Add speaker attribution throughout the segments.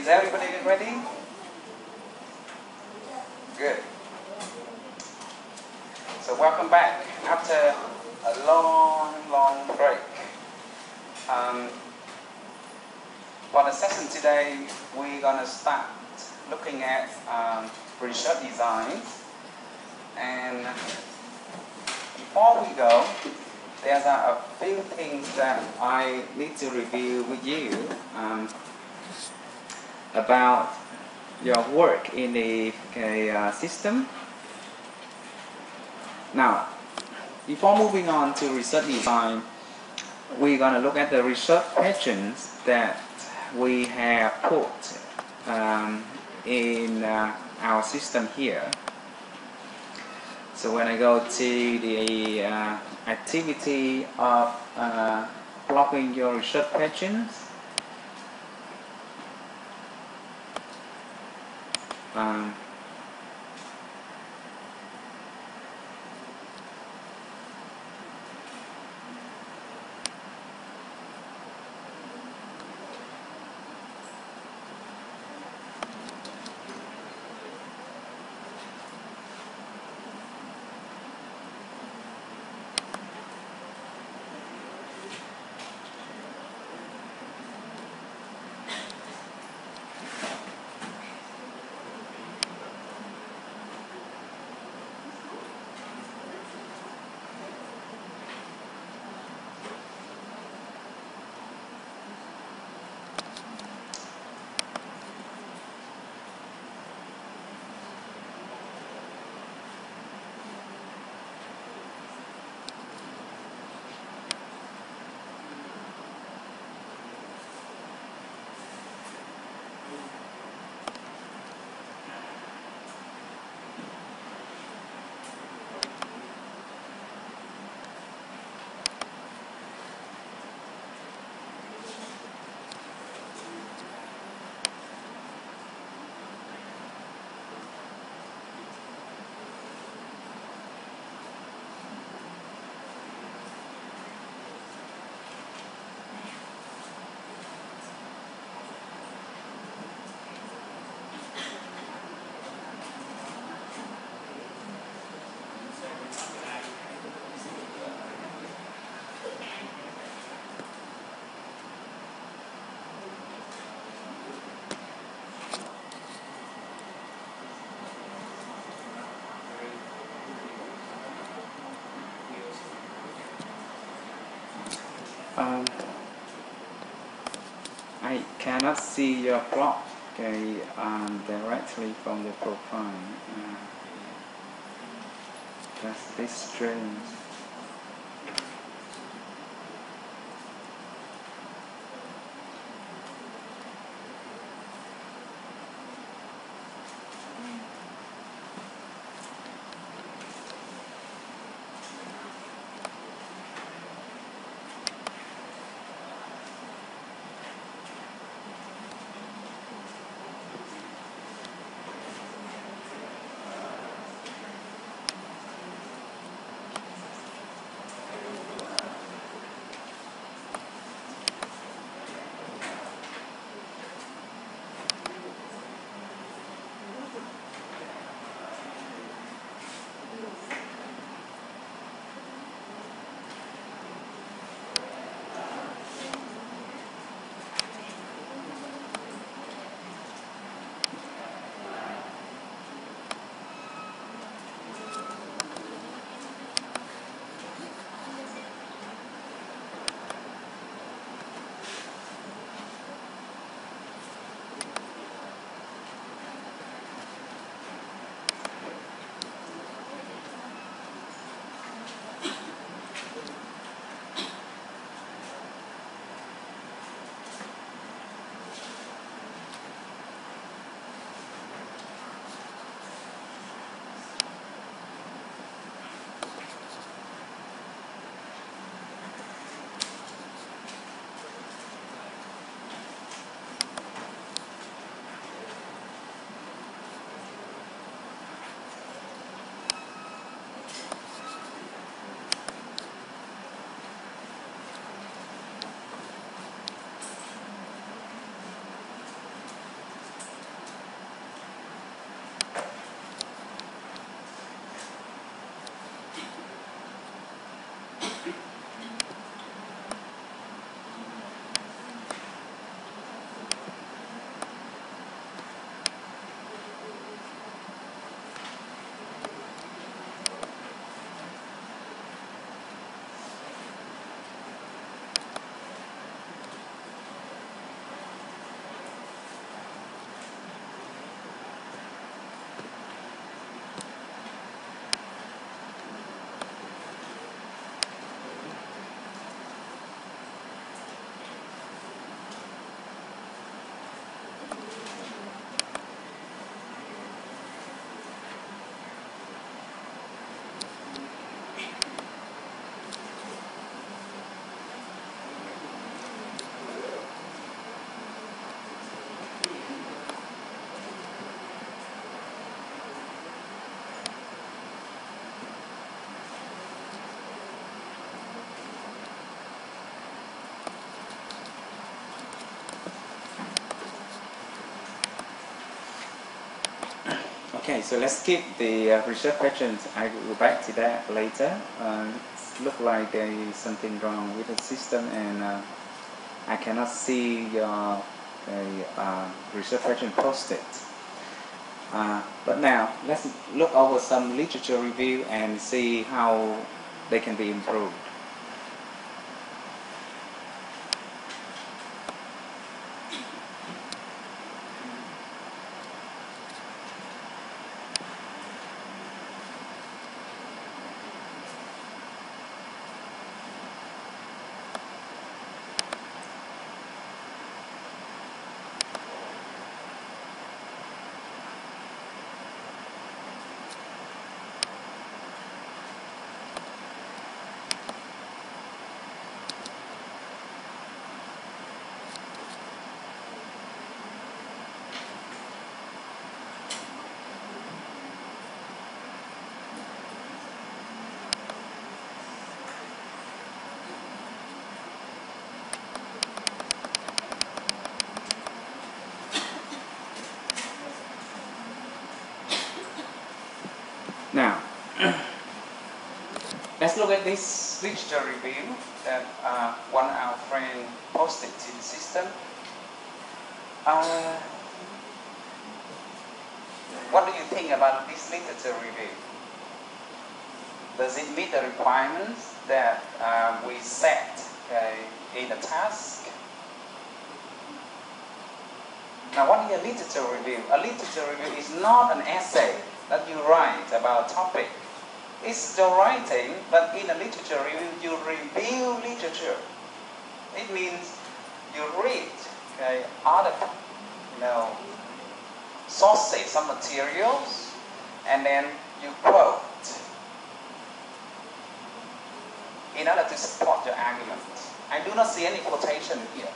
Speaker 1: Is everybody ready? Good. So welcome back after a long break. For the session today, we're going to start looking at research design. And before we go, there are a few things that I need to review with you about your work in the system. Now, before moving on to research design, we're going to look at the research questions that we have put in our system here. So when I go to the activity of blocking your research questions, I cannot see your plot directly from the profile. That's a bit strange. so let's skip the research questions. I will go back to that later. It looks like there is something wrong with the system, and I cannot see your research question posted. But now let's look over some literature review and see how they can be improved. Now, let's look at this literature review that one of our friends posted to the system. What do you think about this literature review? Does it meet the requirements that we set in the task? Now, what is a literature review? A literature review is not an essay that you write about a topic. It's your writing, but in a literature review, you review literature. It means you read other sources, some materials, and then you quote in order to support your argument. I do not see any quotation here.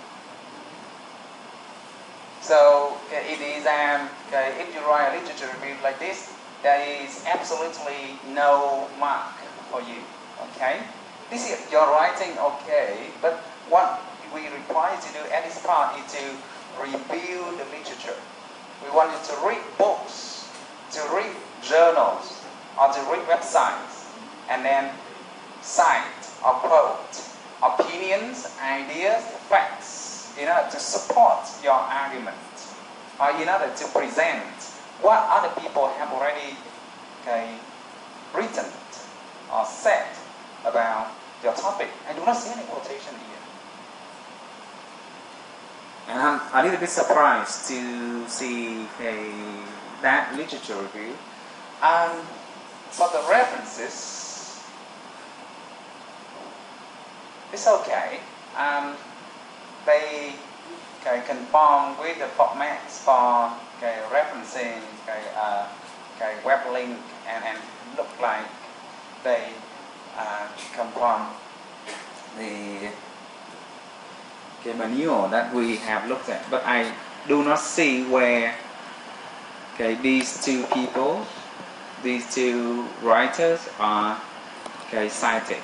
Speaker 1: So it is, if you write a literature review like this, there is absolutely no mark for you, okay? This is your writing, okay, but what we require to do at this part is to review the literature. We want you to read books, to read journals, or to read websites, and then cite or quote opinions, ideas, facts, in order to support your argument, or in order to present what other people have already written or said about your topic. I do not see any quotation here. And I'm a little bit surprised to see that literature review. For the references, it's okay. They conform with the formats for referencing web link, and look like they conform the manual that we have looked at. But I do not see where these two people, these two writers are cited.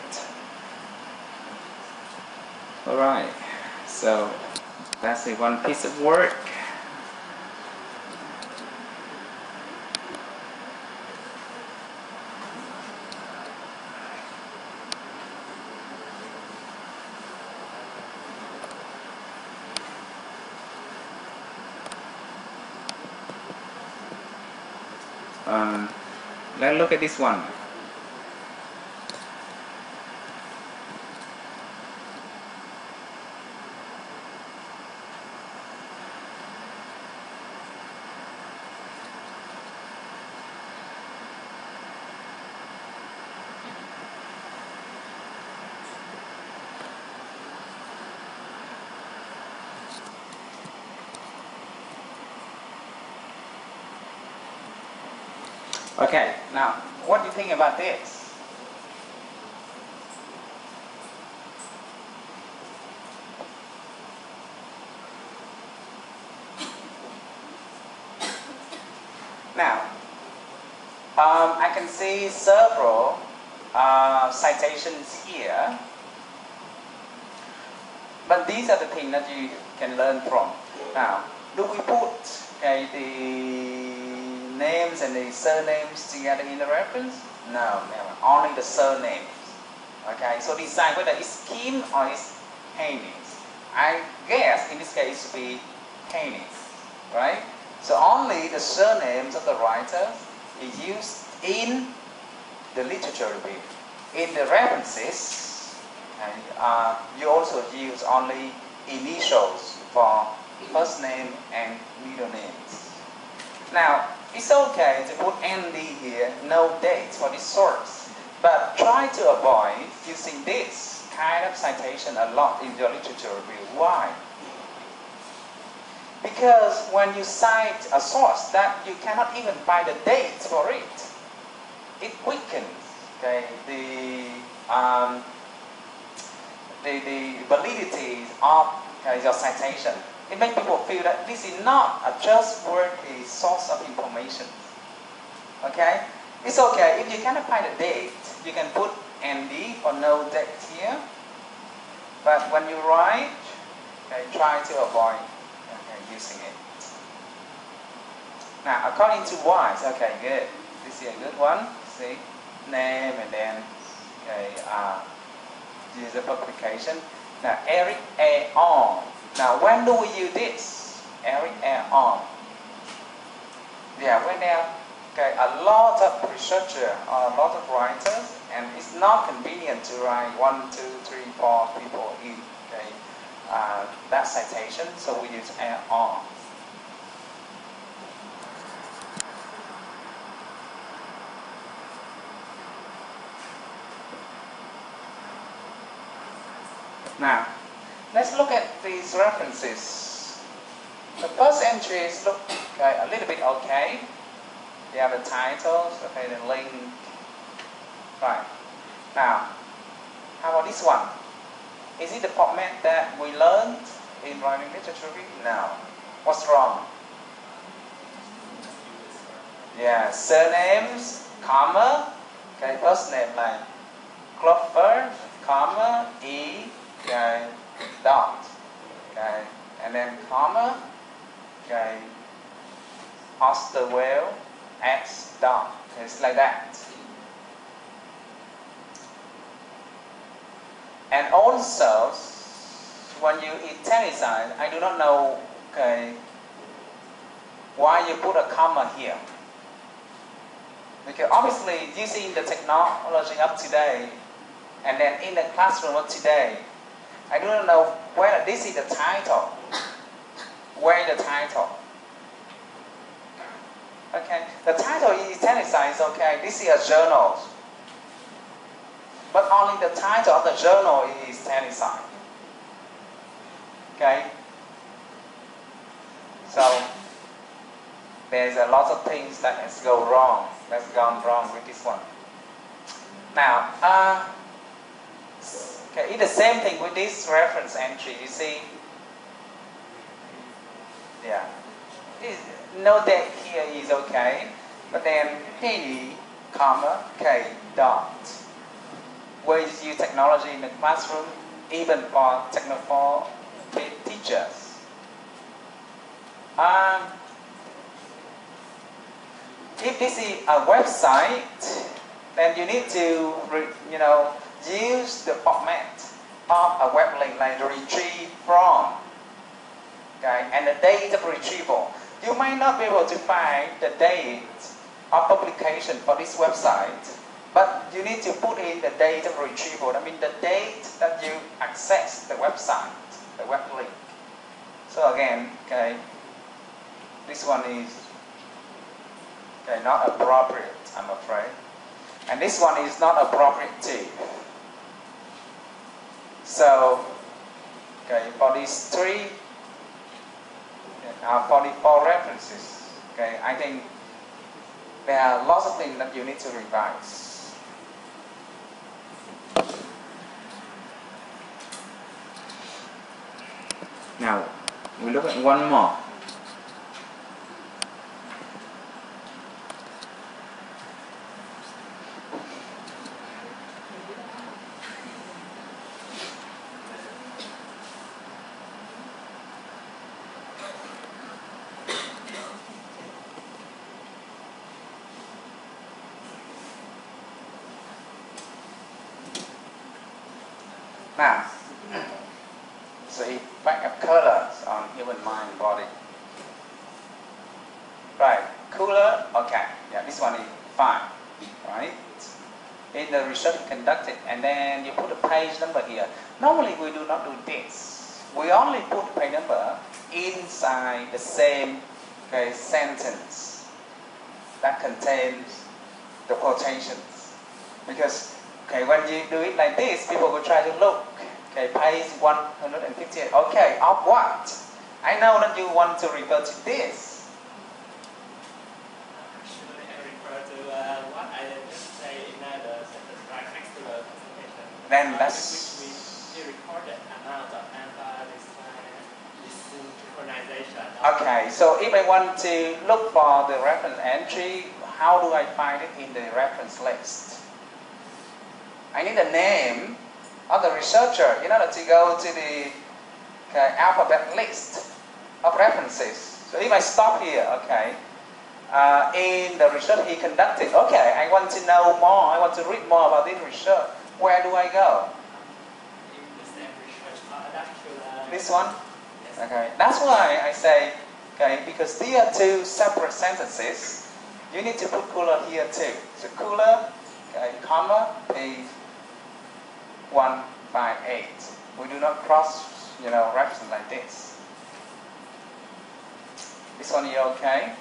Speaker 1: Alright, so that's the one piece of work. Let's look at this one. Okay, now, what do you think about this? Now, I can see several citations here, but these are the things that you can learn from. Now, do we put the names and the surnames together in the reference? No, never. Only the surnames. Okay, so decide whether it's Kim or it's Haynes. I guess in this case it would be Haynes, right? So only the surnames of the writers is used in the literature review. In the references, okay, you also use only initials for first name and middle names. Now, it's okay to put ND here, no dates for this source, but try to avoid using this kind of citation a lot in your literature review. Why? Because when you cite a source that you cannot even find the dates for it, it weakens, okay, the validity of your citation. It makes people feel that this is not a trustworthy source of information. Okay? It's okay. If you cannot find a date, you can put ND for no date here. But when you write, okay, try to avoid using it. Now, according to wise, okay, good. This is a good one. See? Name and then use the publication. Now, Eric A. On. Now, when do we use this? Eric A. On. Yeah, when there are a lot of researchers or a lot of writers, and it's not convenient to write 1, 2, 3, 4 people in that citation, so we use A. On. Now, let's look at these references. The first entries look a little bit okay. They have the titles, okay, the link. Right. Now, how about this one? Is it the format that we learned in writing literature review? No. What's wrong? Yeah, surnames, comma, okay, first name like Clover, comma, E, okay, dot, okay, and then comma, okay, Osterwell, X dot, it's like that. And also, when you italicize, I do not know, okay, why you put a comma here. Because obviously, using the technology of today, and then in the classroom of today, I do not know whether this is the title. Where is the title? Okay, the title is italicized, okay, this is a journal. But only the title of the journal is italicized. Okay? So, there's a lot of things that has gone wrong. That's gone wrong with this one. Now, okay, it's the same thing with this reference entry. You see, yeah, no date here is okay, but then P, comma, K dot. Where you use technology in the classroom, even for technical teachers. If this is a website, then you need to, use the format of a web link, like retrieve from, okay, and the date of retrieval. You might not be able to find the date of publication for this website, but you need to put in the date of retrieval. I mean the date that you access the website, the web link. So again, okay, this one is not appropriate, I'm afraid. And this one is not appropriate too. So, okay, for these three, for the 4 references, okay, I think there are lots of things that you need to revise. Now, we look at one more. Now, so effect of colors on human mind and body. Right, cooler, okay, yeah, this one is fine, right? In the research conducted, and then you put a page number here. Normally we do not do this. We only put page number inside the same sentence that contains the quotations. Because when you do it like this, people will try to look. Page 158. Okay, of what? I know that you want to refer to this.
Speaker 2: Actually, I refer to what I just say in the sentence right next to the presentation.
Speaker 1: Then that's...
Speaker 2: We recorded amount of synchronization.
Speaker 1: Okay, so if I want to look for the reference entry, how do I find it in the reference list? I need a name of the researcher in order to go to the alphabet list of references. So if I stop here, in the research he conducted, I want to know more, I want to read more about this research. Where do I go?
Speaker 2: In the same research,
Speaker 1: this one?
Speaker 2: Yes.
Speaker 1: Okay, that's why I say, because these are two separate sentences, you need to put cooler here too. So cooler, comma, page 158. We do not cross, reference like this. This one is okay.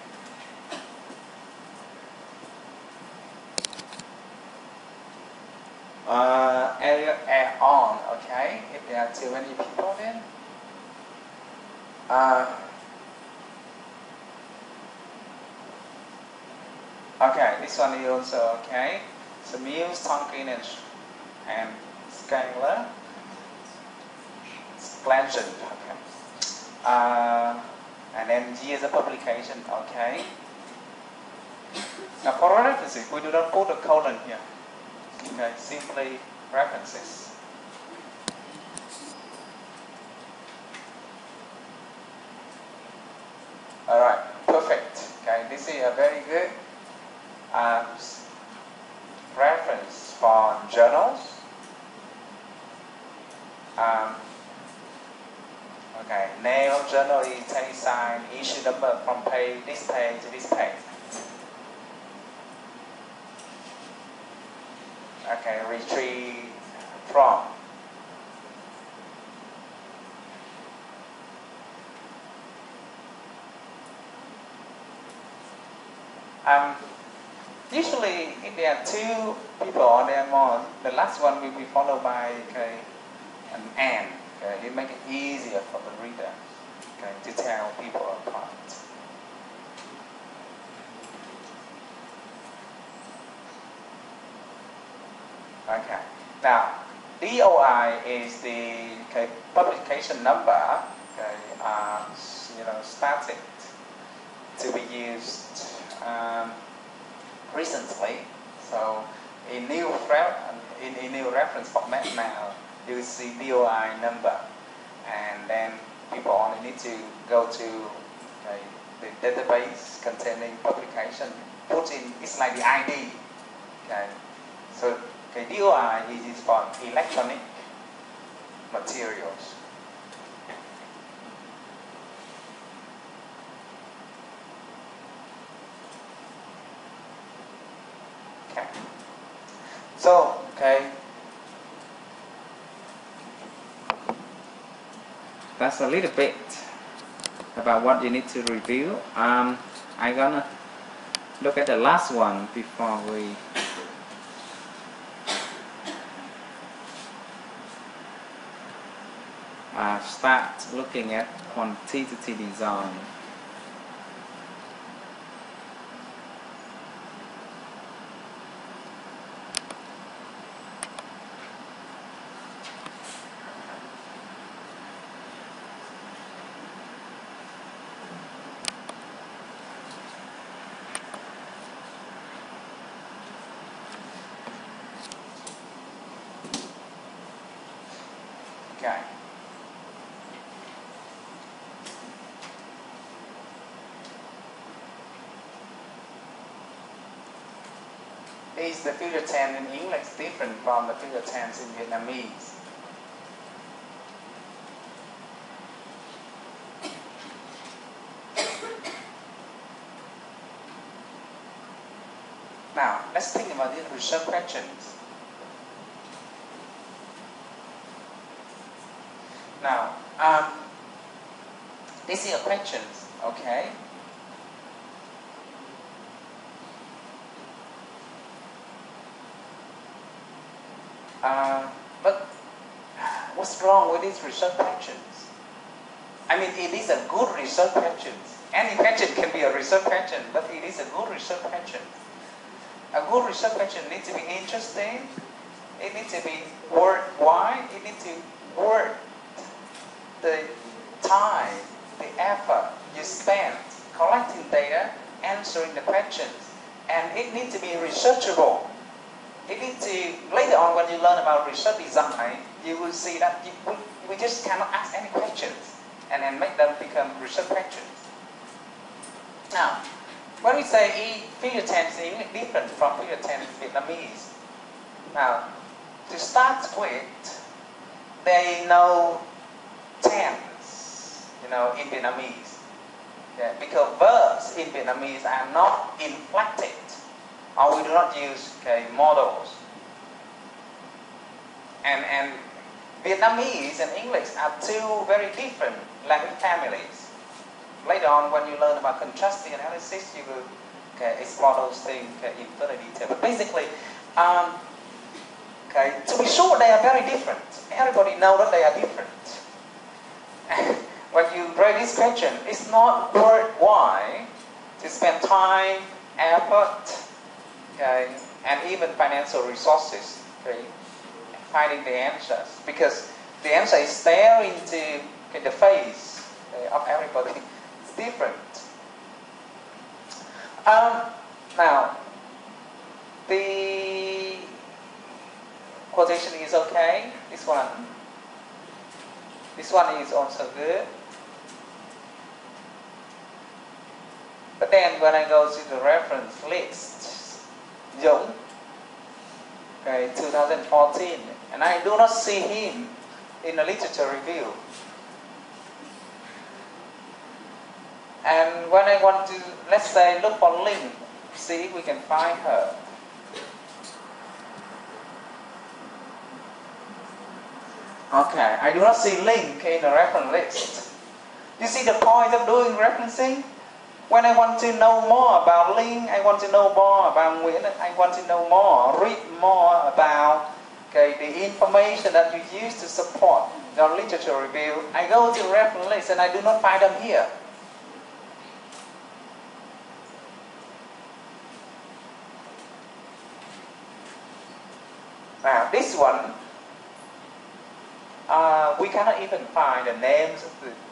Speaker 1: Area add on, okay? If there are too many people then. Okay, this one is also okay. So Mills, Tonkin, and Scangler. Sclangen, okay. And then years of publication, okay. Now for references, we do not put a colon here. Okay, simply references. Alright, perfect. Okay, this is a very good reference for journals. Name of journal is tag sign, issue number from this page to this page. Okay, retrieve from. Usually, if there are two people or there are more, the last one will be followed by an and. It makes it easier for the reader to tell people apart. Okay. Now, DOI is the publication number. Started to be used recently. So, in new reference format now, you see DOI number, and then people only need to go to the database containing publication, put in, it's like the ID. So DOI is for electronic materials. So, that's a little bit about what you need to review. I'm gonna look at the last one before we start looking at quantitative design. Okay. Is the future tense in English different from the future tense in Vietnamese? let's think about these research questions. Now, this is a question, okay? But what's wrong with these research questions? I mean, it is a good research question. Any question can be a research question, but it is a good research question. A good research question needs to be interesting. It needs to be worthwhile. It needs to worth the time, the effort you spend collecting data, answering the questions, and it needs to be researchable. It needs to, later on when you learn about research design, you will see that we just cannot ask any questions and then make them become research questions. Now, when we say future tense in English different from future tense in Vietnamese, now, to start with, there is no tense, in Vietnamese. Yeah, because verbs in Vietnamese are not inflected, or we do not use models. And Vietnamese and English are two very different language families. Later on, when you learn about contrastive analysis, you will explore those things in further detail. But basically, to be sure, they are very different. Everybody knows that they are different. When you raise this question, it's not worthwhile to spend time, effort, and even financial resources, finding the answers, because the answer is staring into the face of everybody. It's different. Now, the quotation is okay. This one is also good. But then when I go to the reference list, Dũng, 2014, and I do not see him in the literature review. And when I want to, let's say, look for Linh, see if we can find her. Okay, I do not see link in the reference list. You see the point of doing referencing? When I want to know more about Linh, I want to know more about Nguyễn, I want to know more, read more about the information that you use to support your literature review. I go to the reference list and I do not find them here. Now this one, we cannot even find the names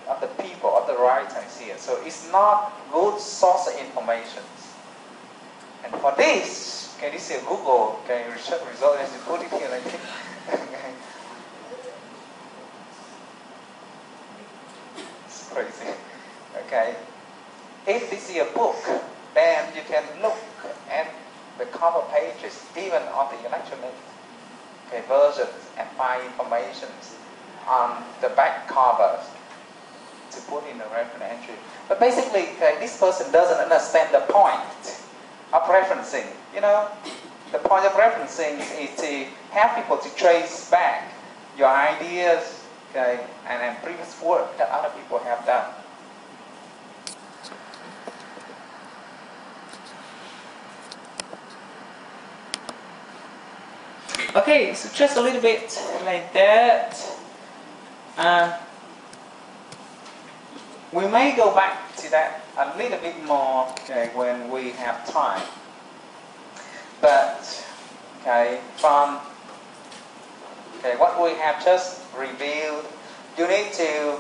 Speaker 1: of the people, of the writers here. So it's not good source of information. And for this, this is a Google research result, as you put it here like this. It's crazy. Okay. If this is a book, then you can look at the cover pages, even on the electronic versions, and find information on the back covers to put in the reference entry. But basically, this person doesn't understand the point of referencing. The point of referencing is to help people to trace back your ideas, and previous work that other people have done. Okay, so just a little bit like that. We may go back to that a little bit more when we have time. But from what we have just reviewed, you need to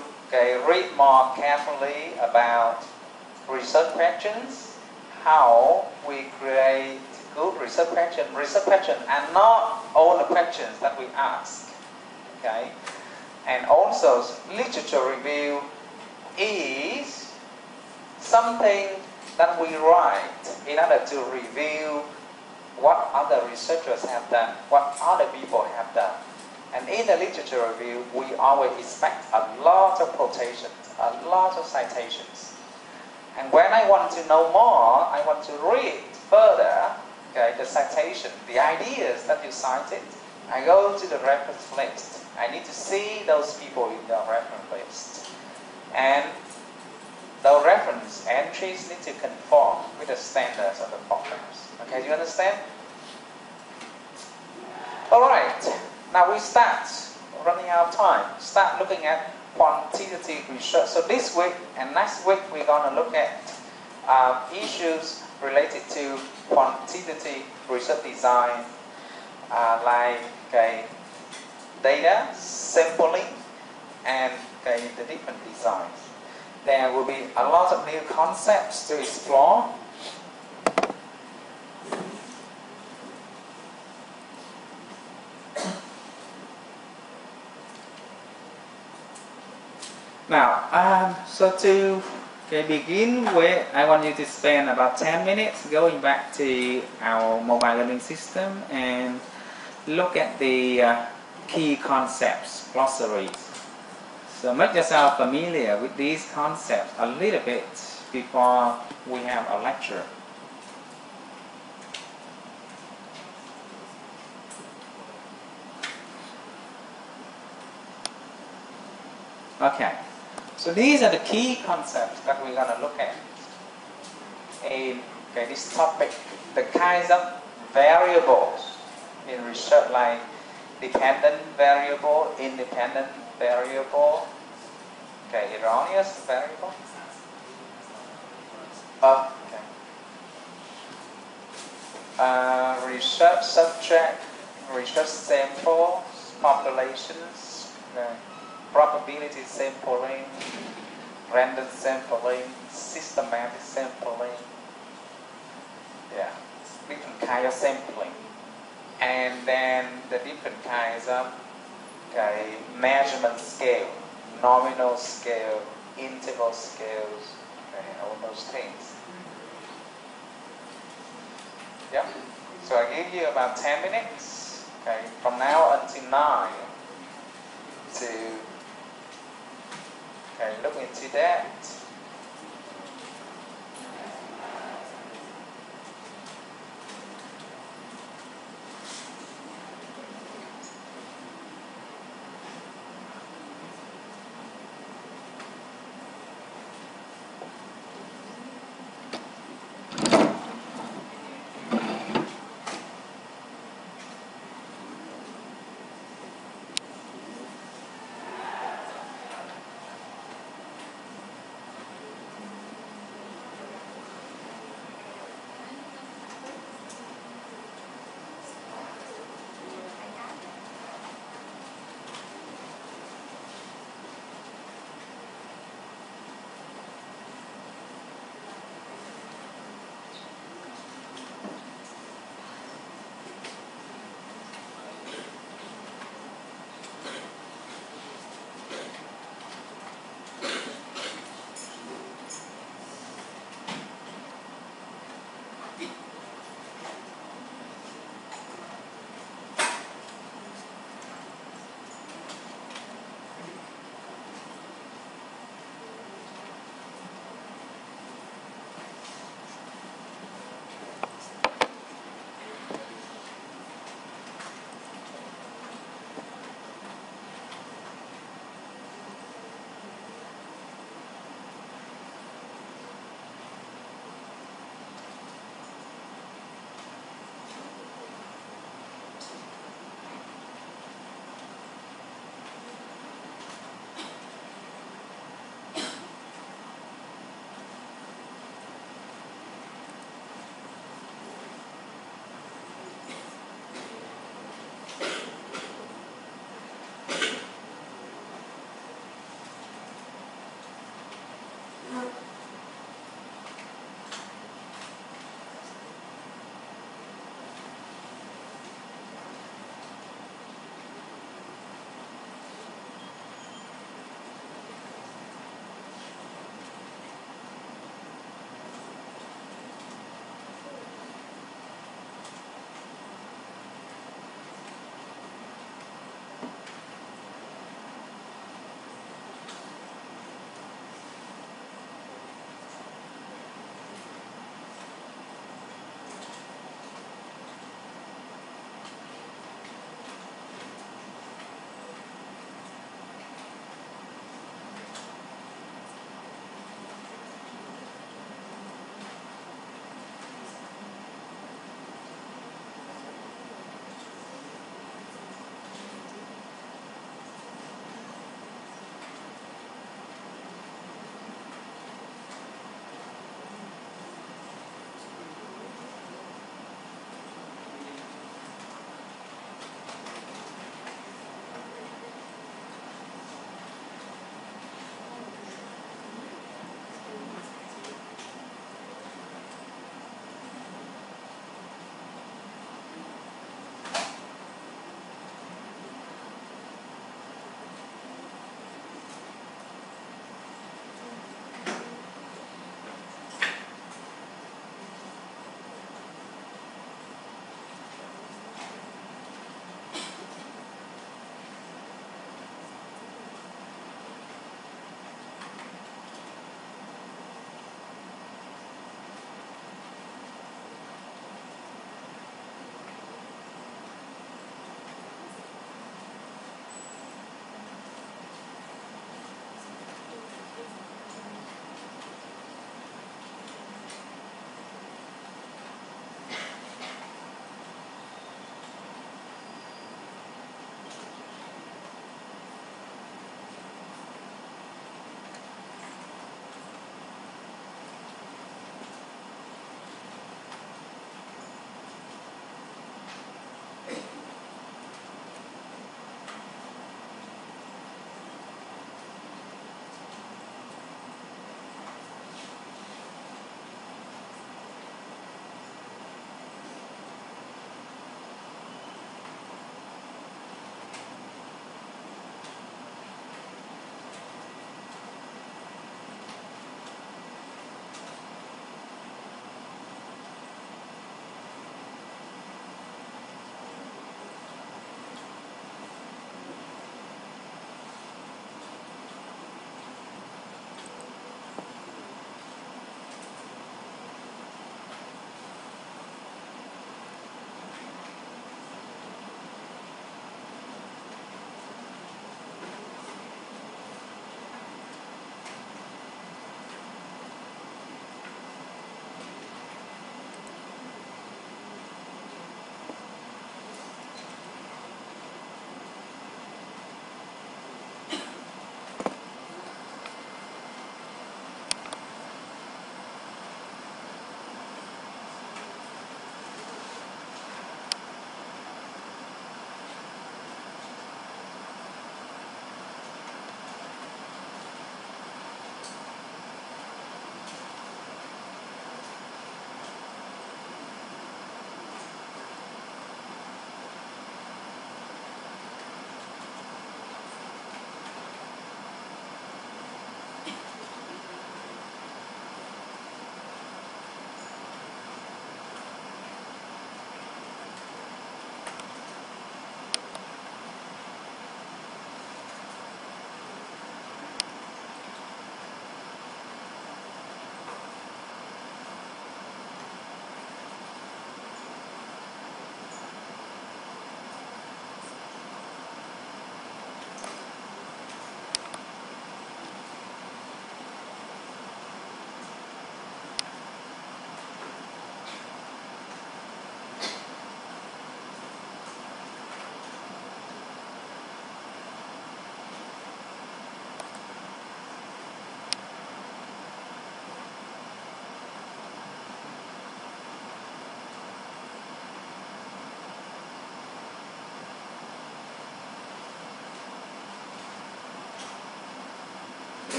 Speaker 1: read more carefully about research questions, how we create good research questions. Research questions are not all the questions that we ask. And also, literature review is something that we write in order to review what other researchers have done, what other people have done. And in the literature review, we always expect a lot of quotations, a lot of citations. And when I want to know more, I want to read further, okay, the citation, the ideas that you cited, I go to the reference list. I need to see those people in the reference list. And the reference entries need to conform with the standards of the programs. Okay, do you understand? Alright, now we start running out of time. Start looking at quantitative research. So this week and next week we're going to look at issues related to quantitative research design, like data sampling and the different designs. There will be a lot of new concepts to explore. Now, so to begin with, I want you to spend about 10 minutes going back to our mobile learning system and look at the key concepts, glossaries. So make yourself familiar with these concepts a little bit before we have a lecture. Okay, so these are the key concepts that we're going to look at in this topic. The kinds of variables in research, like dependent variable, independent variable, erroneous variable. Research subject, research samples, populations, probability sampling, random sampling, systematic sampling, different kind of sampling, and then the different kinds of measurement scale, nominal scale, interval scales, all those things. Yeah. So I give you about 10 minutes, from now until 9 to look into that.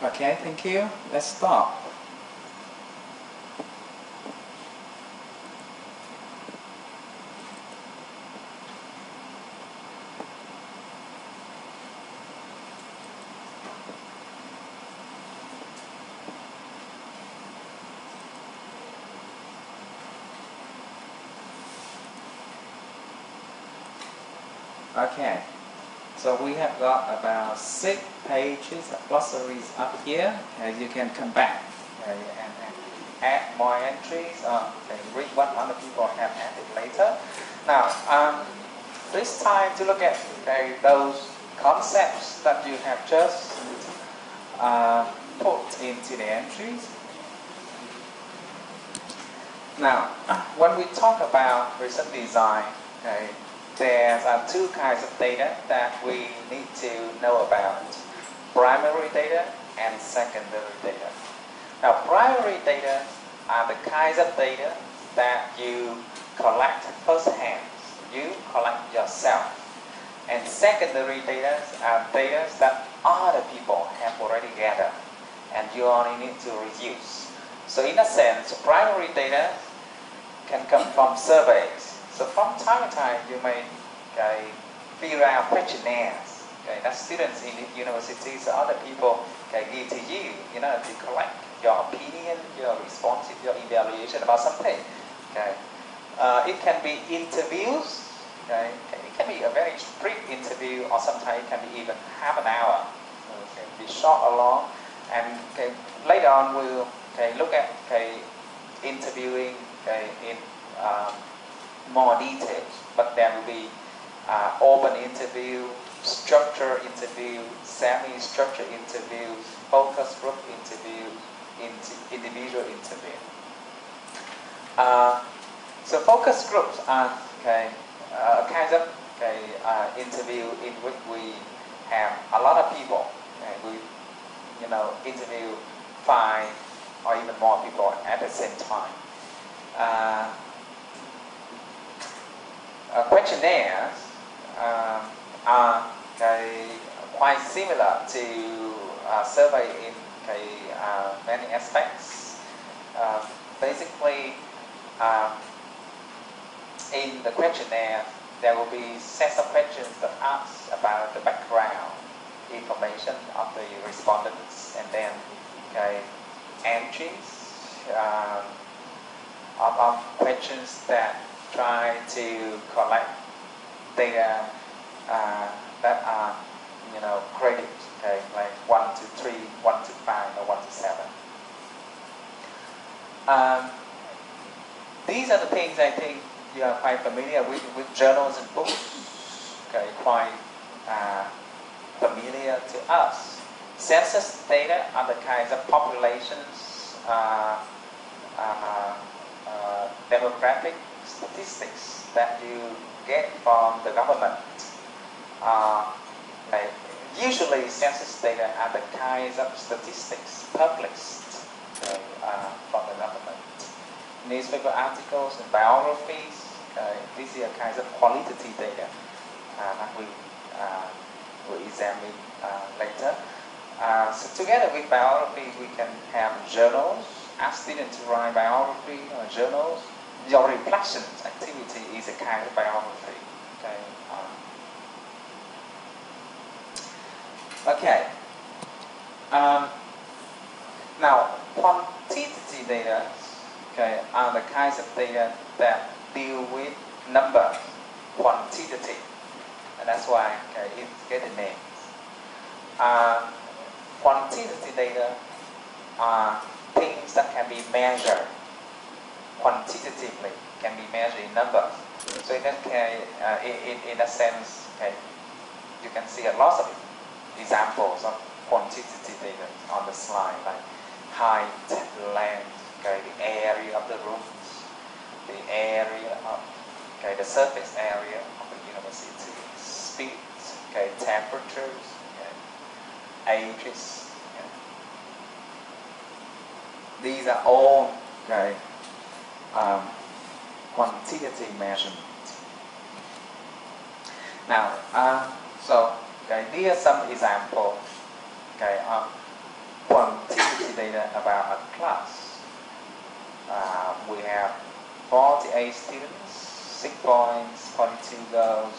Speaker 1: Okay, thank you. Let's start. Okay, so we have got about 6 pages of glossaries up here. You can come back and add more entries or read what other people have added later. Now, this time to look at those concepts that you have just put into the entries. Now, when we talk about research design, there are 2 kinds of data that we need to know about: primary data and secondary data. Now, primary data are the kinds of data that you collect firsthand, you collect yourself. And secondary data are data that other people have already gathered and you only need to reuse. So in a sense, primary data can come from surveys. So from time to time, you may fill out questionnaires that students in the universities or other people give to you, to collect your opinion, your response, your evaluation about something. It can be interviews. It can be a very brief interview, or sometimes it can be even half an hour. So it can be short or long. And later on, we'll look at interviewing in more details. But there will be open interview, structured interview, semi-structured interviews, focus group interview, individual interview. So focus groups are kinds of interview in which we have a lot of people. We interview 5 or even more people at the same time. Questionnaires are quite similar to survey in many aspects. Basically, in the questionnaire, there will be sets of questions that ask about the background information of the respondents, and then entries of questions that try to collect data that are graded, like 1 to 3, 1 to 5, or 1 to 7. These are the things I think you are quite familiar with journals and books, quite familiar to us. Census data are the kinds of populations, demographic statistics that you get from the government. Usually census data are the kinds of statistics published from the government. Newspaper articles and biographies, these are kinds of qualitative data that we will examine later. So together with biography, we can have journals. Ask students to write biography or journals. Your reflections activity is a kind of biography. Now, quantitative data are the kinds of data that deal with numbers, quantitative, and that's why it gets the name. Quantitative data are things that can be measured quantitatively, can be measured in numbers. So in that case, in a sense, you can see a lot of examples of quantitative data on the slide, like height, length, the area of the rooms, the area of the surface area of the university, speed, temperatures, ages. These are all quantitative measurements. Now, here are some examples of data about a class. We have 48 students, 6 boys, 42 girls.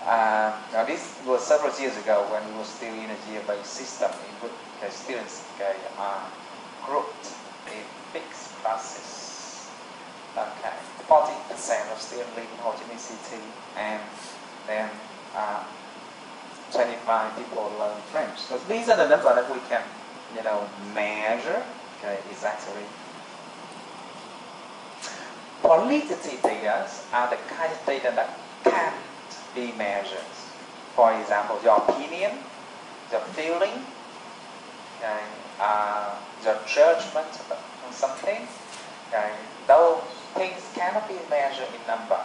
Speaker 1: Now this was several years ago when we were still in a year-based system in which students are grouped in fixed classes. Okay, 40% of students live in Ho Chi Minh City, and then 25 people learn French. So these are the numbers that we can, measure. Okay, exactly. Qualitative data are the kind of data that can be measured. For example, your opinion, your feeling, okay, your judgment on something. Okay, those things cannot be measured in number.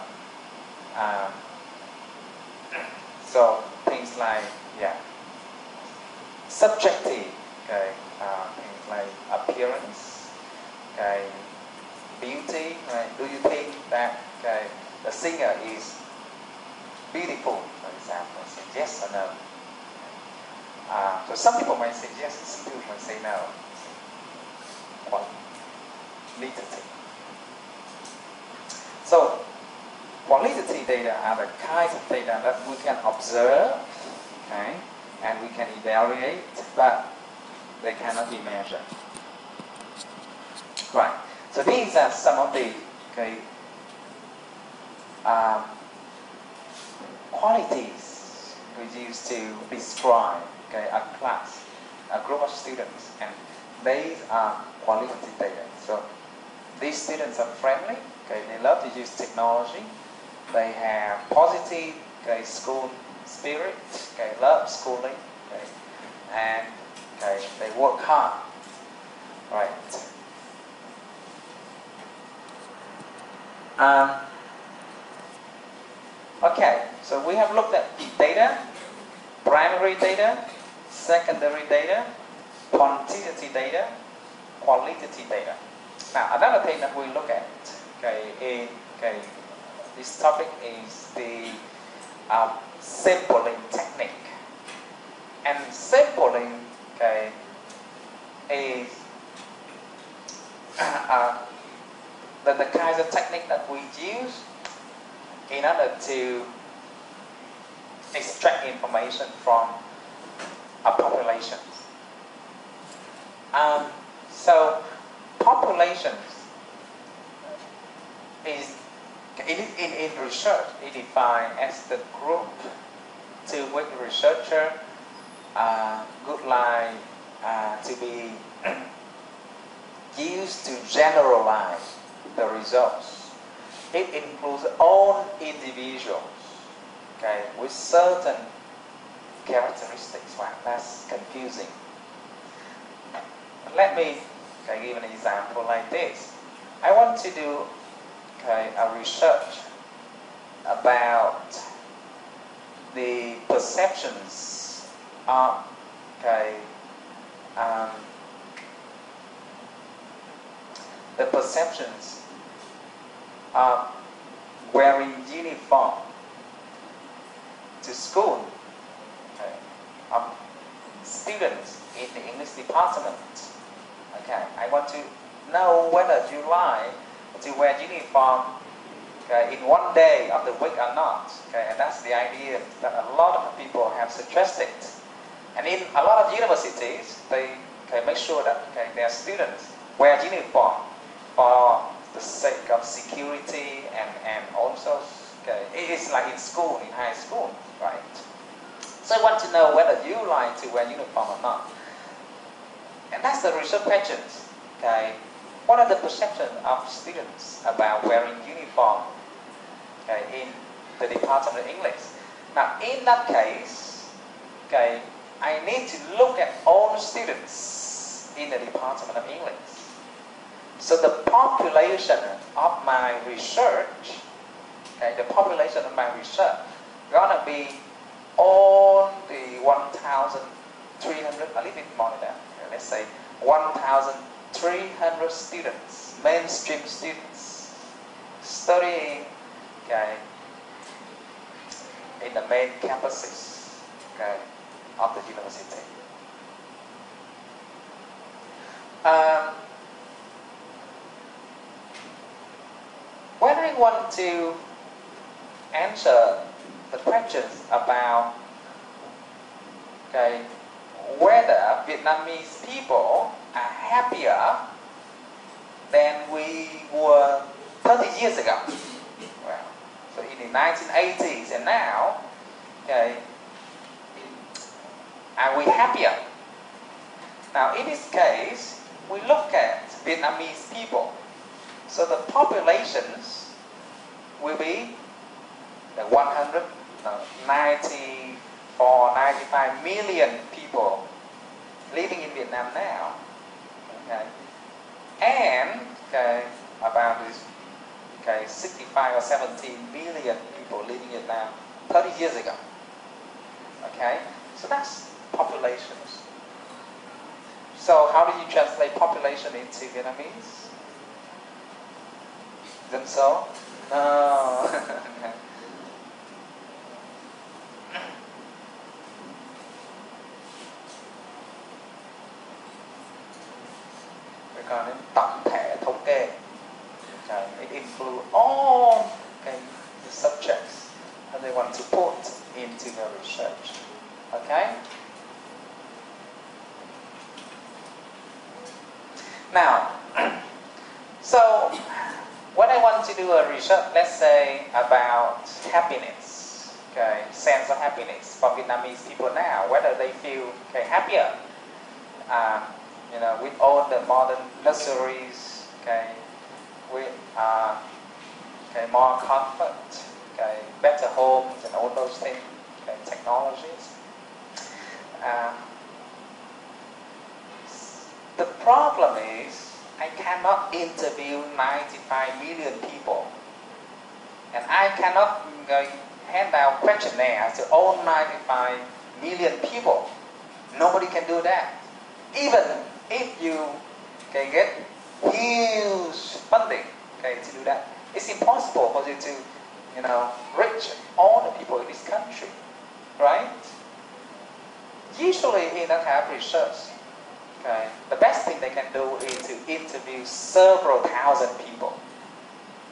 Speaker 1: So things like subjective, okay, things like appearance, okay, beauty. Right? Do you think that the singer is beautiful, for example? Say yes or no. So some people might say yes, some people might say no. Qualitative. So qualitative data are the kinds of data that we can observe, okay, and we can evaluate, but they cannot be measured. Right. So these are some of the qualities we use to describe a class, a group of students, and these are qualitative data. So these students are friendly. Okay, they love to use technology. They have positive school spirit. Okay, love schooling. Okay, and they work hard. Right. Okay, so we have looked at data, primary data, secondary data, quantitative data, qualitative data. Now, another thing that we look at in this topic is the sampling technique. And sampling is the kinds of technique that we use in order to extract information from a population. So populations is in research is defined as the group to which the researcher would like to be used to generalize the results. It includes all individuals, with certain characteristics. Wow, that's confusing. Let me give an example like this. I want to do a research about the perceptions of the perceptions of wearing uniform to school of students in the English department. I want to know whether you like to wear uniform in one day of the week or not. And that's the idea that a lot of people have suggested. And in a lot of universities, they make sure that their students wear uniform for the sake of security and also it is like in school, in high school, right? So I want to know whether you like to wear uniform or not. And that's the research questions. What are the perceptions of students about wearing uniform in the Department of English? Now, in that case, I need to look at all the students in the Department of English. So the population of my research, gonna be all the 1,300, a little bit more than that. Let's say 1,300 students, mainstream students, studying in the main campuses of the university. we want to answer the questions about whether Vietnamese people are happier than we were 30 years ago. Well, so in the 1980s and now, are we happier? Now, in this case, we look at Vietnamese people. So the populations will be the 194, 95 million people living in Vietnam now. And about this 65 or 70 million people living in Vietnam 30 years ago. So that's populations. So how do you translate population into Vietnamese? Dân số? No. We're going to tổng thể thống kê. It includes all the subjects that they want to put into their research. Now, so when I want to do a research, let's say about happiness, sense of happiness for Vietnamese people now, whether they feel happier, with all the modern luxuries, with more comfort, better homes and all those things, technologies. The problem is I cannot interview 95 million people, and I cannot hand out questionnaires to all 95 million people. Nobody can do that. Even if you can get huge funding to do that, it's impossible for you to reach all the people in this country, right? Usually in that type of research, the best thing they can do is to interview several thousand people,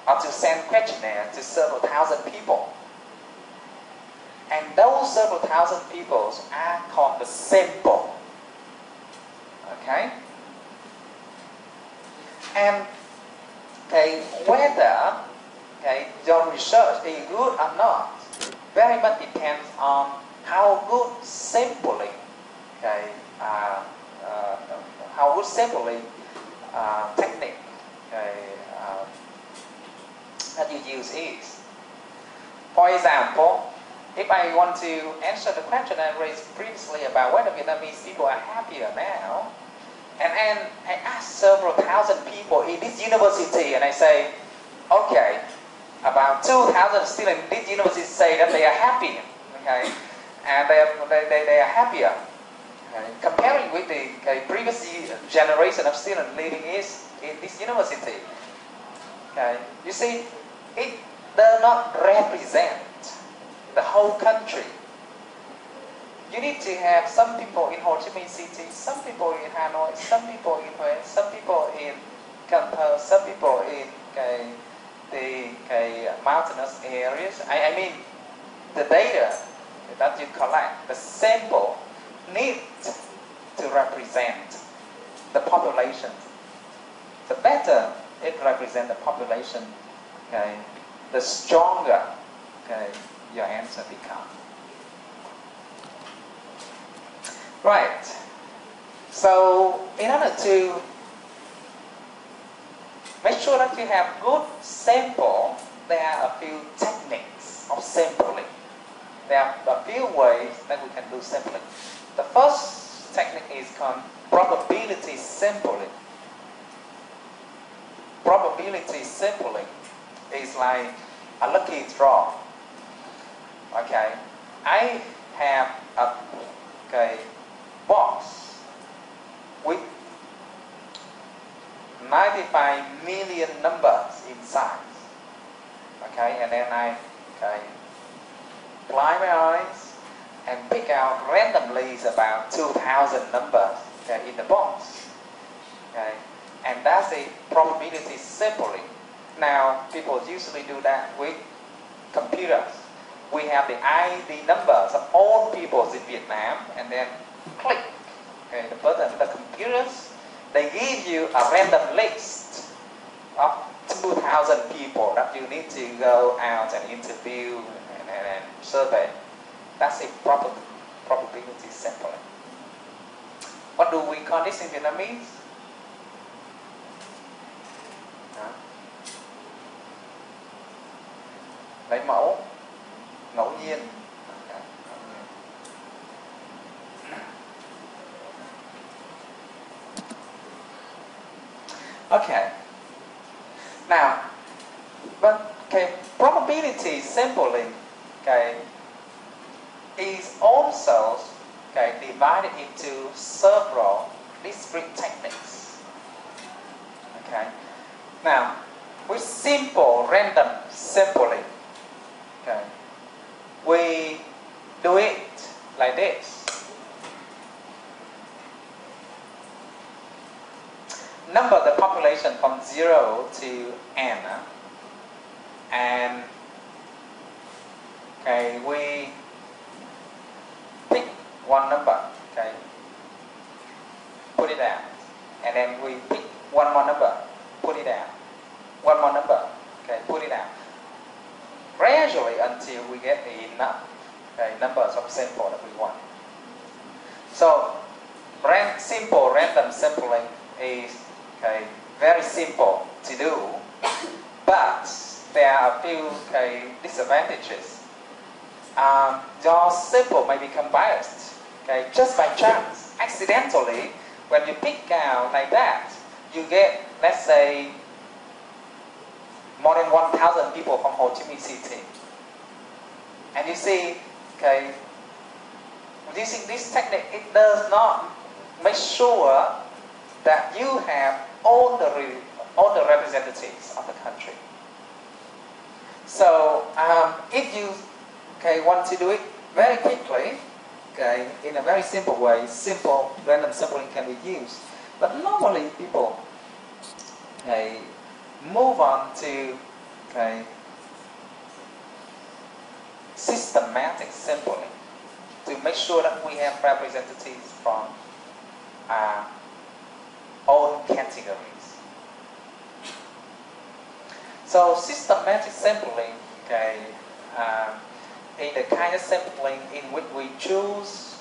Speaker 1: or to send questionnaires to several thousand people. And those several thousand people are called the sample. And whether your research is good or not very much depends on how good sampling, how good sampling technique that you use is. For example, if I want to answer the question I raised previously about whether Vietnamese people are happier now, and I ask several thousand people in this university, and I say, okay, about 2,000 students in this university say that they are happy, and they are happier. Comparing with the previous generation of students living in this university, you see, it does not represent the whole country. You need to have some people in Ho Chi Minh City, some people in Hanoi, some people in Huế, some people in Cần Thơ, some people in the mountainous areas. I mean, the data that you collect, the sample, needs to represent the population. The better it represents the population, the stronger your answer becomes. Right. So in order to make sure that you have good sample, there are a few techniques of sampling. There are a few ways that we can do sampling. The first technique is called probability sampling. Probability sampling is like a lucky draw. I have a box with 95 million numbers inside. And then I blind my eyes and pick out randomly about 2,000 numbers in the box. And that's a probability sampling. Now, people usually do that with computers. We have the ID numbers of all people in Vietnam, and then click the button. The computers, they give you a random list of 2,000 people that you need to go out and interview and survey. That's a probability sampling. What do we call this in Vietnamese? Lấy mẫu ngẫu nhiên. Okay. Now, but probability sampling is also divided into several discrete techniques. Okay. Now, with simple random sampling, we do it like this. Number the population from 0 to n, and we pick one number, put it out, and then we pick one more number, put it out, one more number, put it out, gradually until we get enough numbers of sample that we want. So simple random sampling is very simple to do, but there are a few disadvantages. Your sample may become biased, just by chance, accidentally. When you pick out like that, you get, let's say, more than 1,000 people from Ho Chi Minh City, and you see, using this technique, it does not make sure that you have all the representatives of the country. So if you want to do it very quickly, in a very simple way, simple random sampling can be used. But normally people move on to systematic sampling to make sure that we have representatives from all categories. So systematic sampling is the kind of sampling in which we choose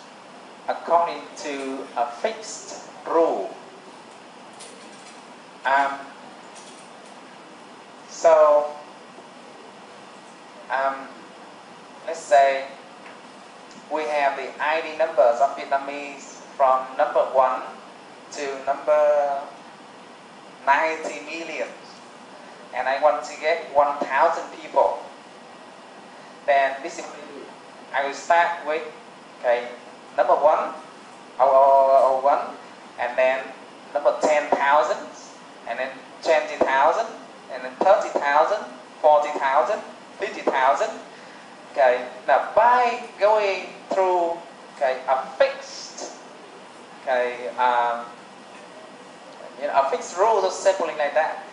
Speaker 1: according to a fixed rule. Let's say we have the ID numbers of Vietnamese from number 1 to number 90 million, and I want to get 1,000 people. Then this is, I will start with number 1, 001, and then number 10,000, and then 20,000, and then 30,000, 40,000, 50,000. Now by going through a fixed a fixed rule of sampling like that,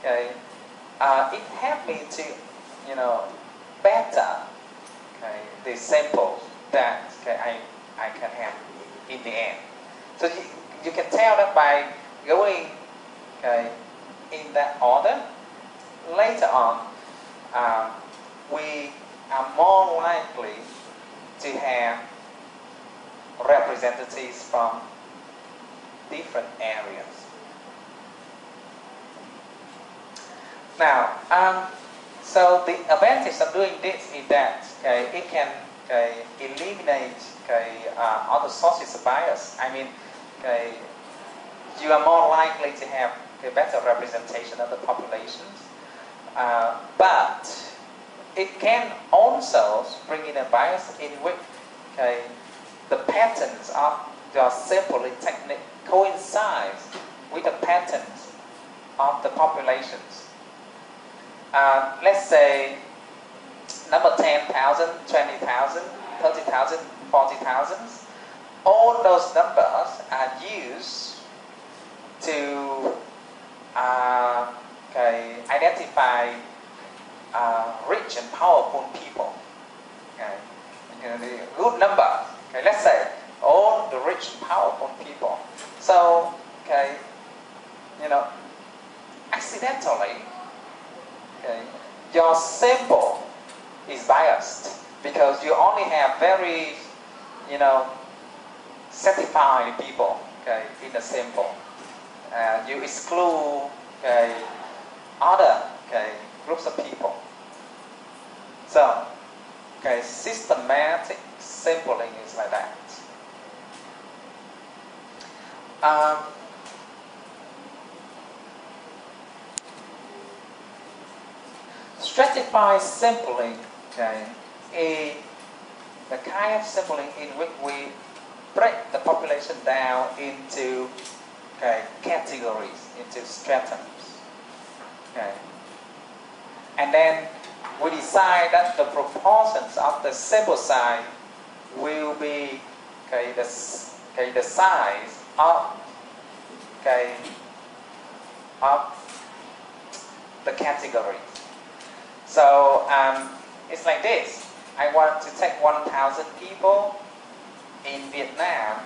Speaker 1: it helped me to better the samples that I can have in the end. So you can tell that by going in that order, later on we are more likely to have representatives from different areas. Now, so the advantage of doing this is that it can eliminate other sources of bias. I mean, you are more likely to have a better representation of the populations, but it can also bring in a bias in which the patterns of your sampling technique coincides with the patterns of the populations. Let's say number 10,000, 20,000, 30,000, 40,000. All those numbers are used to identify rich and powerful people. Okay, the good number. Okay, let's say all the rich and powerful people. So, okay, accidentally, okay, your sample is biased because you only have very, certified people, okay, in the sample. You exclude, okay, other, okay, groups of people. So, okay, systematic sampling is like that. Stratified sampling, okay, is the kind of sampling in which we break the population down into, okay, categories, into stratums. Okay. And then we decide that the proportions of the sample size will be, okay, the size of, okay, of the categories. So it's like this. I want to take 1,000 people in Vietnam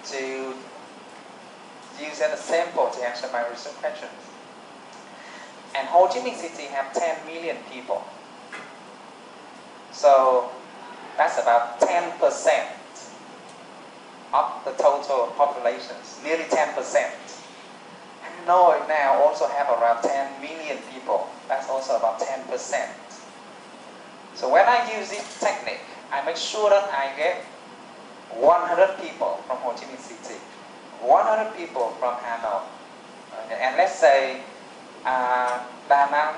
Speaker 1: to use as a sample to answer my research questions. And Ho Chi Minh City have 10 million people. So that's about 10% of the total populations, nearly 10%. Hanoi now also have around 10 million people. That's also about 10%. So when I use this technique, I make sure that I get 100 people from Ho Chi Minh City, 100 people from Hanoi. Okay. And let's say Da Nang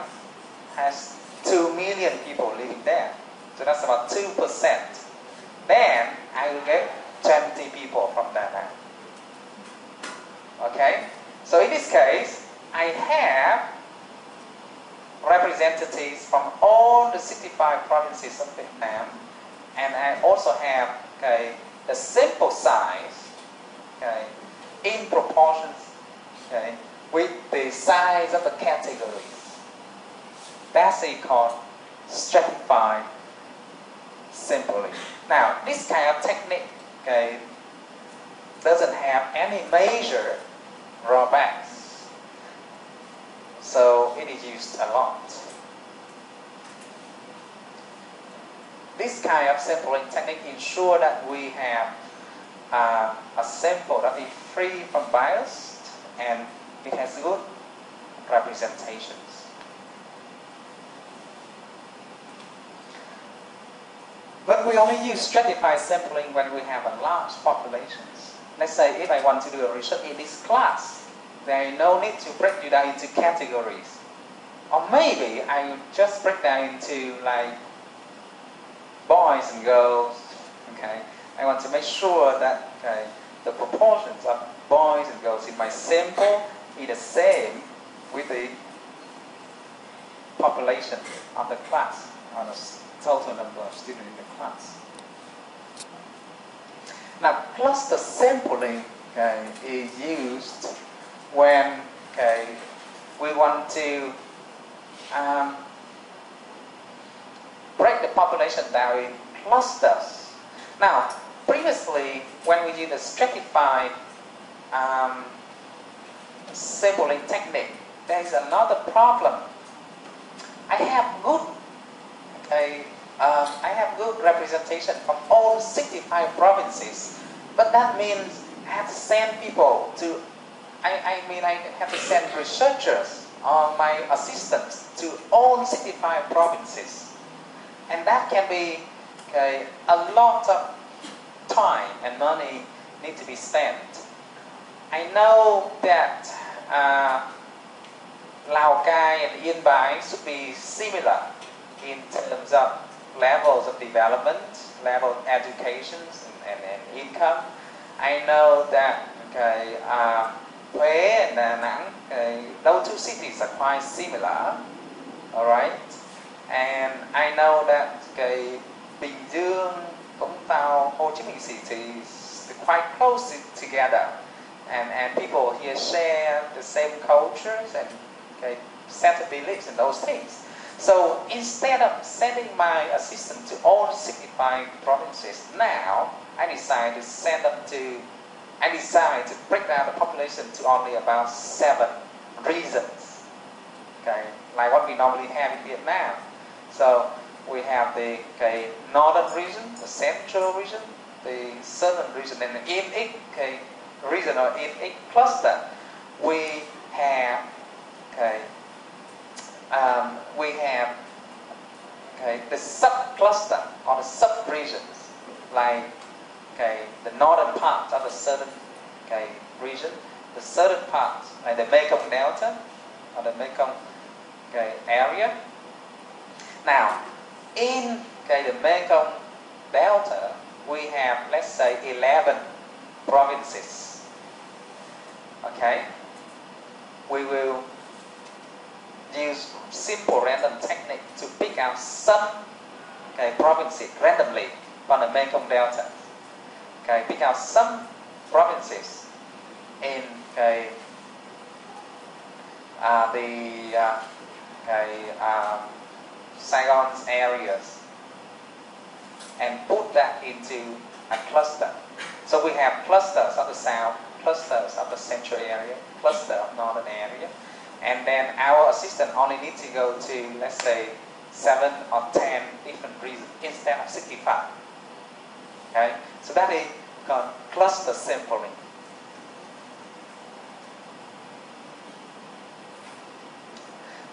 Speaker 1: has 2 million people living there. So that's about 2%. Then I will get 20 people from Da Nang. Okay? So in this case, I have representatives from all the 65 provinces of Vietnam, and I also have, okay, the sample size, okay, in proportions, okay, with the size of the categories. That's called stratified sampling. Now, this kind of technique, okay, doesn't have any major drawbacks, so it is used a lot. This kind of sampling technique ensures that we have a sample that is free from bias and it has good representations. But we only use stratified sampling when we have a large populations. Let's say if I want to do a research in this class, there is no need to break you down into categories. Or maybe I would just break down into like boys and girls. Okay, I want to make sure that, okay, the proportions of boys and girls in my sample is the same with the population of the class, or the total number of students in the class. Now, cluster sampling, okay, is used when, okay, we want to break the population down in clusters. Now, previously, when we did the stratified sampling technique, there is another problem. I have good, okay, I have good representation from all 65 provinces, but that means I have to send people to, I have to send researchers or my assistants to all 65 provinces. And that can be, okay, a lot of time and money need to be spent. I know that Lào Cai and Yên Bái should be similar in terms of levels of development, level of education and income. I know that, okay, Huế and Da Nang, okay, those two cities are quite similar, all right? And I know that, okay, Bình Dương, Vũng Tàu, Ho Chi Minh cities are quite close together, and people here share the same cultures and, okay, set of beliefs and those things. So instead of sending my assistant to all 65 provinces, now I decide to break down the population to only about 7 regions. Okay, like what we normally have in Vietnam. So we have the northern region, the central region, the southern region, and in each region or in each cluster, we have the sub-cluster or the sub-regions, like the northern part of the southern region, the southern part, like the Mekong Delta or the Mekong area. Now, in the Mekong Delta, we have, let's say, 11 provinces. Okay, we will use simple random technique to pick out some provinces randomly from the Mekong Delta. Okay, pick out some provinces in Saigon's areas and put that into a cluster. So we have clusters of the south, clusters of the central area, cluster of northern area, and then our assistant only needs to go to, let's say, 7 or 10 different regions instead of 65. Okay, so that is called cluster sampling.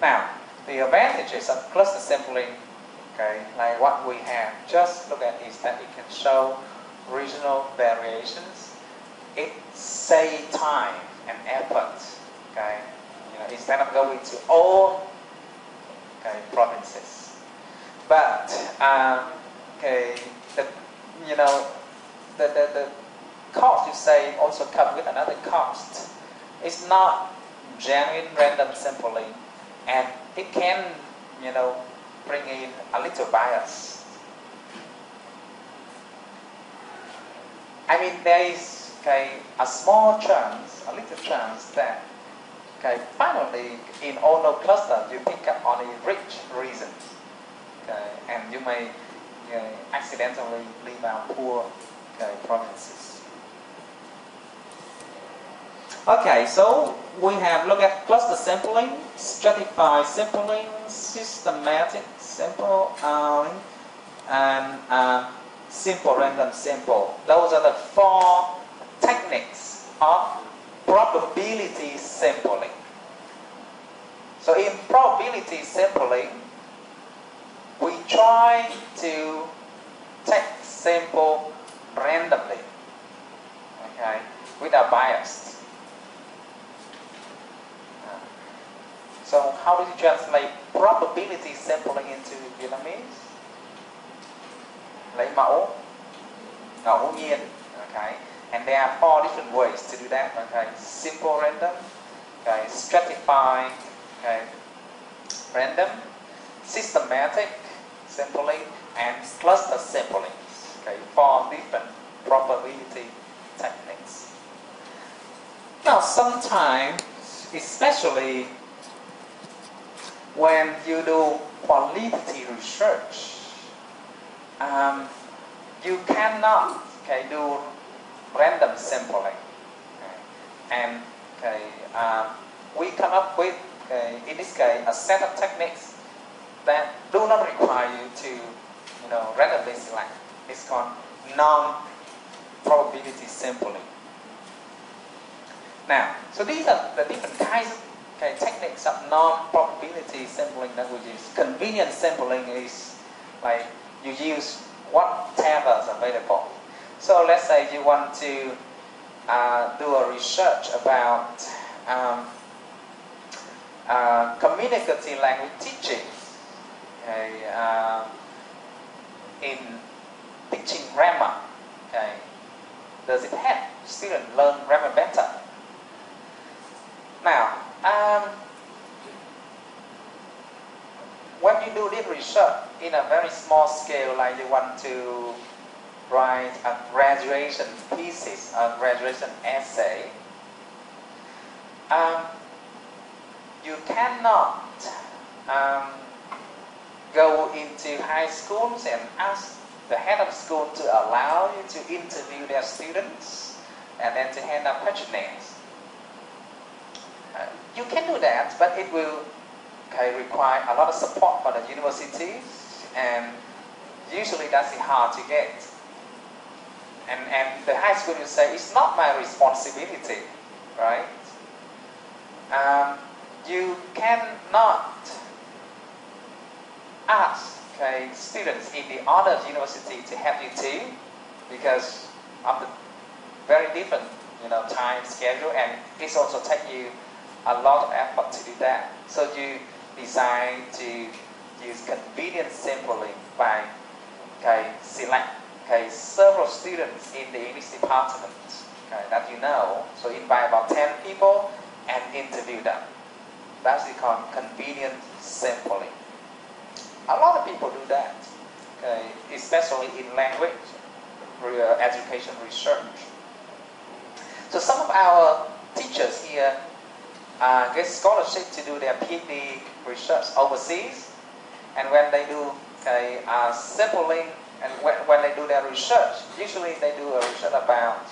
Speaker 1: Now, the advantages of cluster sampling, like what we have just looked at, is that it can show regional variations. It saves time and effort. Instead of going to all provinces, but the cost you say also comes with another cost. It's not genuine random sampling, and it can bring in a little bias. I mean, there is a small chance, a little chance that finally in all those clusters you pick up only rich regions, and you may accidentally leave out poor provinces. Okay, so we have looked at cluster sampling, stratified sampling, systematic sampling, and simple random sample. Those are the 4 techniques of probability sampling. So in probability sampling, we try to take sample randomly, without bias. So how do you translate probability sampling into Vietnamese? Lấy mẫu ngẫu nhiên. And there are 4 different ways to do that. Simple random, stratified random, systematic sampling, and cluster sampling. 4 different probability techniques. Now, sometimes, especially when you do qualitative research, you cannot do random sampling, and we come up with, in this case, a set of techniques that do not require you to randomly select. It's called non-probability sampling. Now, so these are the different kinds of techniques of non-probability sampling that we use. Convenient sampling is like you use whatever is available. So let's say you want to do a research about communicative language teaching, in teaching grammar. Does it help students learn grammar better? Now, when you do this research in a very small scale, like you want to write a graduation thesis, a graduation essay, you cannot go into high schools and ask the head of school to allow you to interview their students and then to hand out questionnaires. You can do that, but it will require a lot of support for the universities, and usually that's hard to get. And the high school will say, it's not my responsibility, right? You cannot ask students in the other university to help you too, because of the very different time schedule, and it's also take you a lot of effort to do that. So you decide to use convenience sampling by select several students in the English department that you know. So invite about 10 people and interview them. That's called convenient sampling. A lot of people do that, especially in language education research. So some of our teachers here get scholarship to do their PhD research overseas, and when they do sampling, and when they do their research, usually they do a research about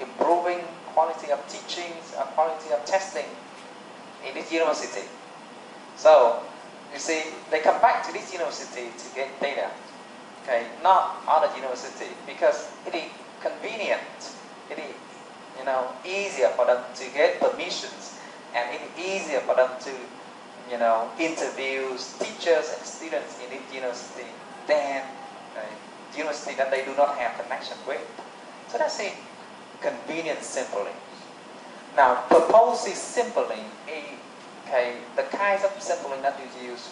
Speaker 1: improving quality of teachings, quality of testing in this university. So you see, they come back to this university to get data, not other university, because it is convenient. It is easier for them to get permissions, and it is easier for them to interview teachers and students in this university than university that they do not have connection with. So that's a convenient sampling. Now, purposive sampling is the kinds of sampling that you use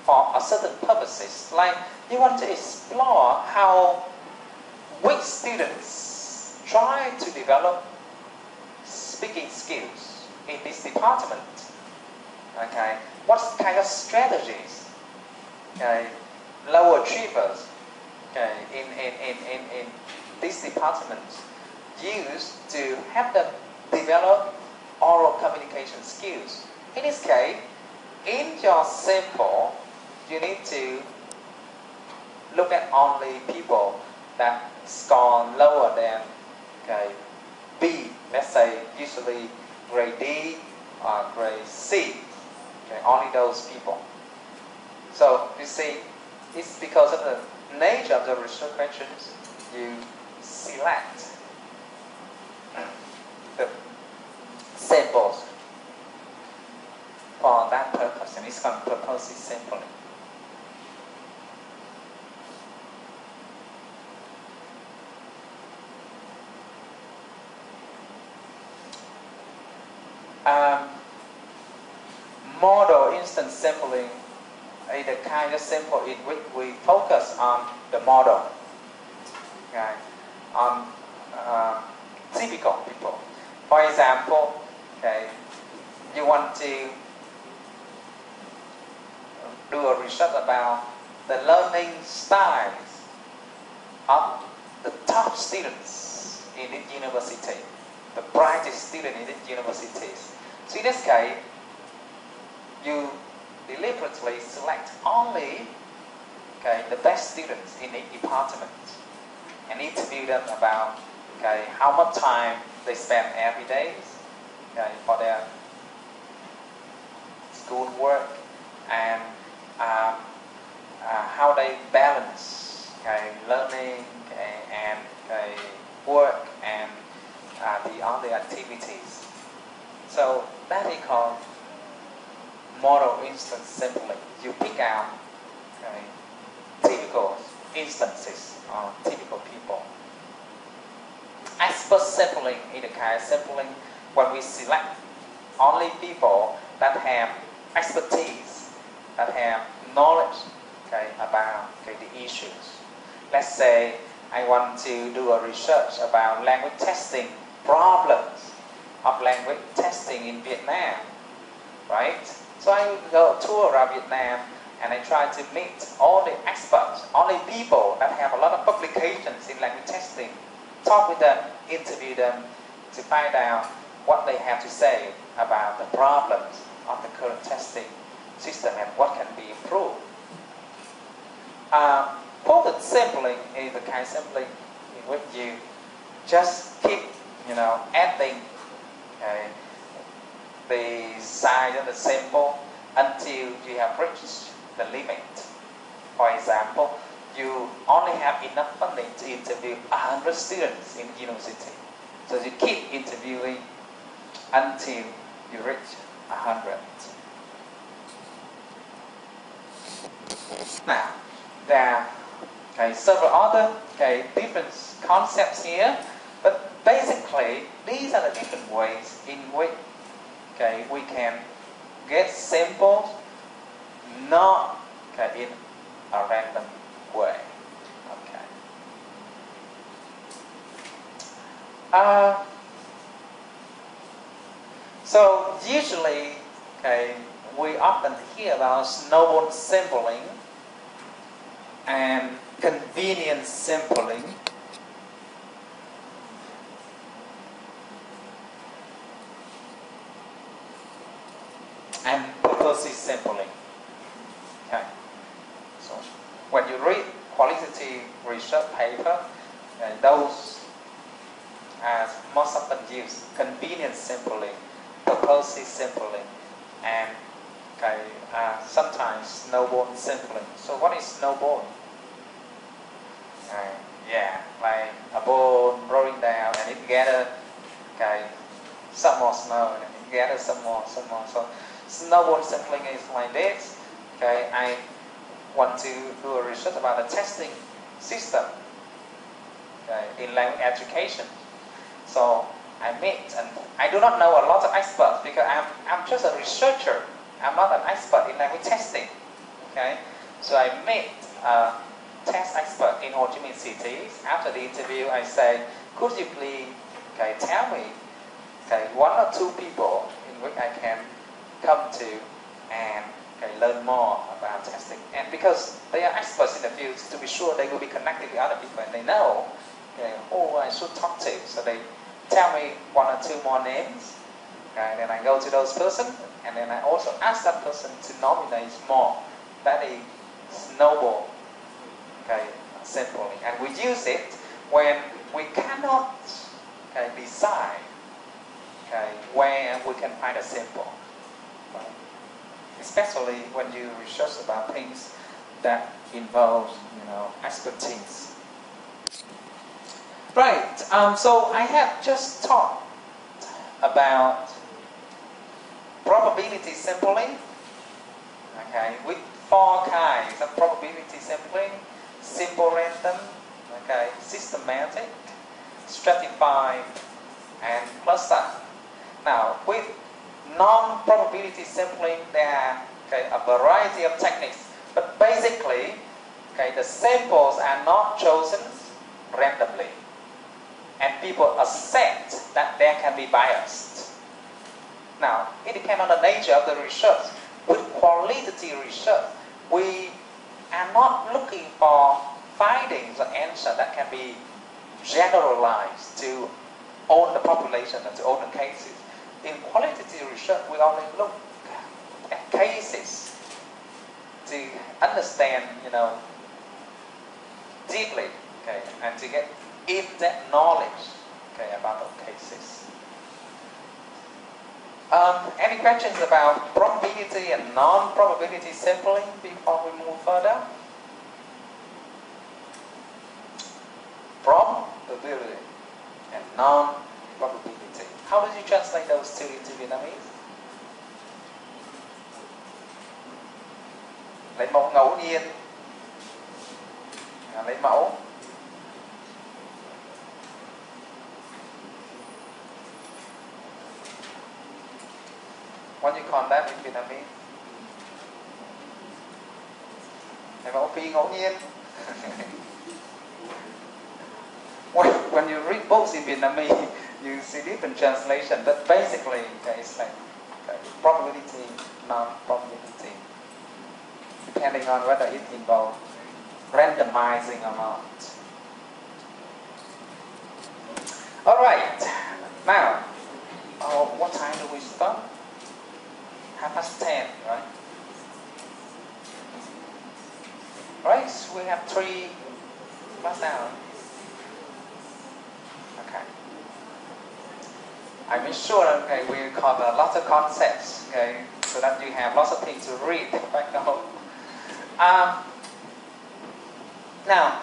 Speaker 1: for a certain purposes. Like you want to explore how weak students try to develop speaking skills in this department. What kind of strategies low achievers in this department use to help them develop oral communication skills. In this case, in your sample, you need to look at only people that score lower than B, let's say usually grade D or grade C, only those people. So you see, it's because of the nature of the research questions, you select the samples for that purpose, and it's called purposive sampling. Model instant sampling is the kind of sample in which we focus on the model, on typical people. For example, you want to do a research about the learning styles of the top students in this university, the brightest student in this university. So in this case, you deliberately select only the best students in each department and interview them about how much time they spend every day for their school work, and how they balance learning and work and the other activities. So that is called model instant sampling. You pick out typical instances of typical people. Expert sampling is the kind of sampling when we select only people that have expertise, that have knowledge about the issues. Let's say I want to do a research about language testing, problems of language testing in Vietnam, right? So I go tour around Vietnam and I try to meet all the experts, only people that have a lot of publications in language testing, talk with them, interview them to find out what they have to say about the problems of the current testing system and what can be improved. Put sampling is the kind of sampling in which you just keep, adding the size of the sample until you have reached the limit. For example, you only have enough funding to interview 100 students in university. So you keep interviewing until you reach 100. Now, there are several other different concepts here, but basically these are the different ways in which we can get samples not in a random way. So usually, we often hear about snowball sampling and convenience sampling. And purposive sampling. So when you read qualitative research paper, those are most often used: convenience sampling, purposive sampling, and sometimes snowball sampling. So what is snowball? Like a ball rolling down and it gather some more snow and it gather some more. So snowball sampling is like this. I want to do a research about the testing system in language education. So I meet, and I do not know a lot of experts because I'm just a researcher. I'm not an expert in language testing. So I meet a test expert in Ho Chi Minh City. After the interview, I say, could you please tell me one or two people in which I can come to and learn more about testing. And because they are experts in the field, to be sure they will be connected with other people and they know who I should talk to. So they tell me one or two more names. Then I go to those persons, and then I also ask that person to nominate more. That is snowball sampling. And we use it when we cannot decide where we can find a sample. Especially when you research about things that involve, expertise. Right. So I have just talked about probability sampling. With 4 kinds of probability sampling: simple random, systematic, stratified, and cluster. Now, with non-probability sampling, there are a variety of techniques, but basically, the samples are not chosen randomly, and people accept that there can be bias. Now, it depends on the nature of the research. With qualitative research, we are not looking for findings or answers that can be generalized to all the population and to all the cases. In qualitative research, we only look at cases to understand, deeply, and to get in-depth knowledge, about those cases. Any questions about probability and non-probability sampling before we move further? Probability and non-probability. How do you translate those two into Vietnamese? Lấy mẫu ngẫu nhiên. Lấy mẫu. What do you call that in Vietnamese? Lấy mẫu phi ngẫu nhiên. When you read books in Vietnamese, you see different translation, but basically it's like probability, non-probability, depending on whether it involves randomizing or not. All right, now we have 3 class down. Okay. I make sure that we cover lots of concepts, so that you have lots of things to read back home. Now,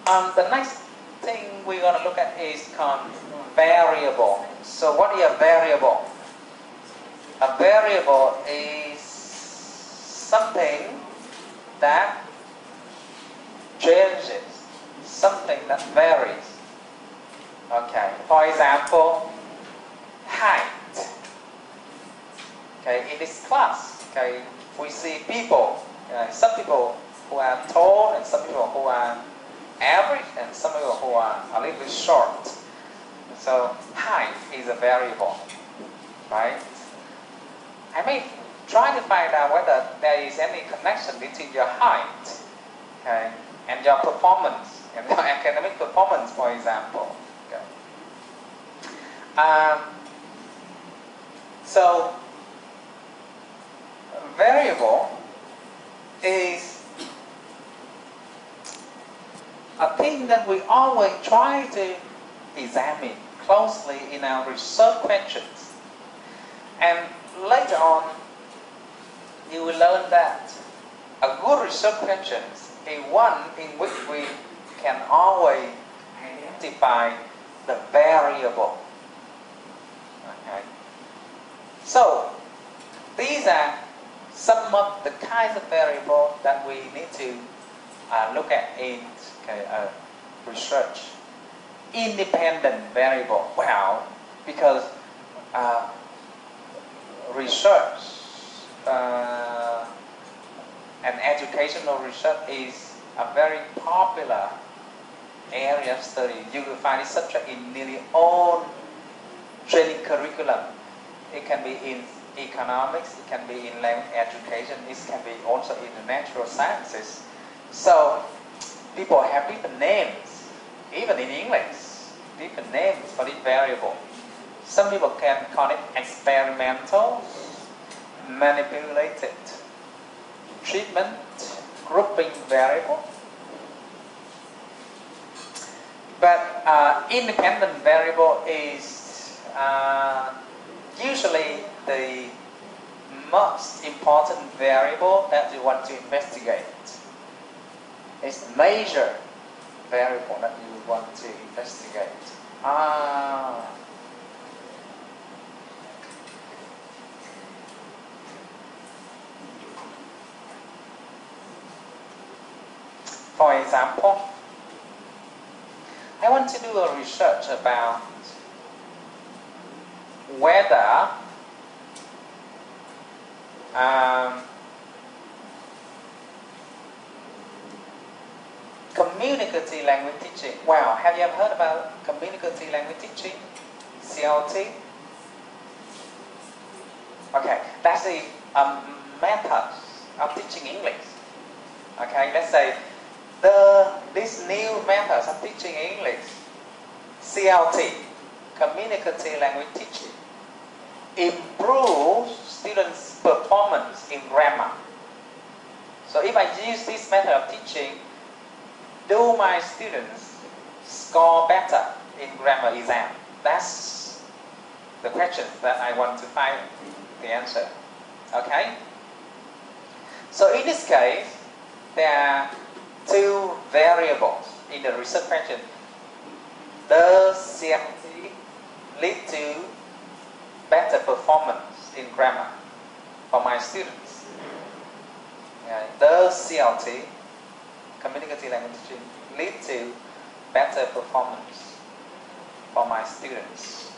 Speaker 1: the next thing we're going to look at is called variable. So what is a variable? A variable is something that changes, something that varies. Okay, for example, height. Okay, in this class, we see people, some people who are tall and some people who are average and some people who are a little bit short. So height is a variable, right? I may try to find out whether there is any connection between your height, and your performance, and your academic performance, for example. So variable is a thing that we always try to examine closely in our research questions. And later on, you will learn that a good research question is one in which we can always identify the variable. Okay. So these are some of the kinds of variables that we need to look at in research. Independent variable. Well, because research and educational research is a very popular area of study. You will find this subject in nearly all training curriculum. It can be in economics, it can be in language education, it can be also in the natural sciences. So people have different names, even in English, different names for this variable. Some people can call it experimental, manipulated, treatment, grouping variable. But independent variable is usually the most important variable that you want to investigate. It's the major variable that you want to investigate. For example, I want to do a research about whether communicative language teaching. Well, have you ever heard about communicative language teaching? CLT? Okay, that's the method of teaching English. Okay, let's say this new method of teaching English, CLT, communicative language teaching, improves students' performance in grammar. So if I use this method of teaching, do my students score better in grammar exam? That's the question that I want to find the answer. Okay? So in this case, there are two variables in the research question. Does CLT lead to better performance in grammar for my students? Does CLT, communicative language teaching, lead to better performance for my students?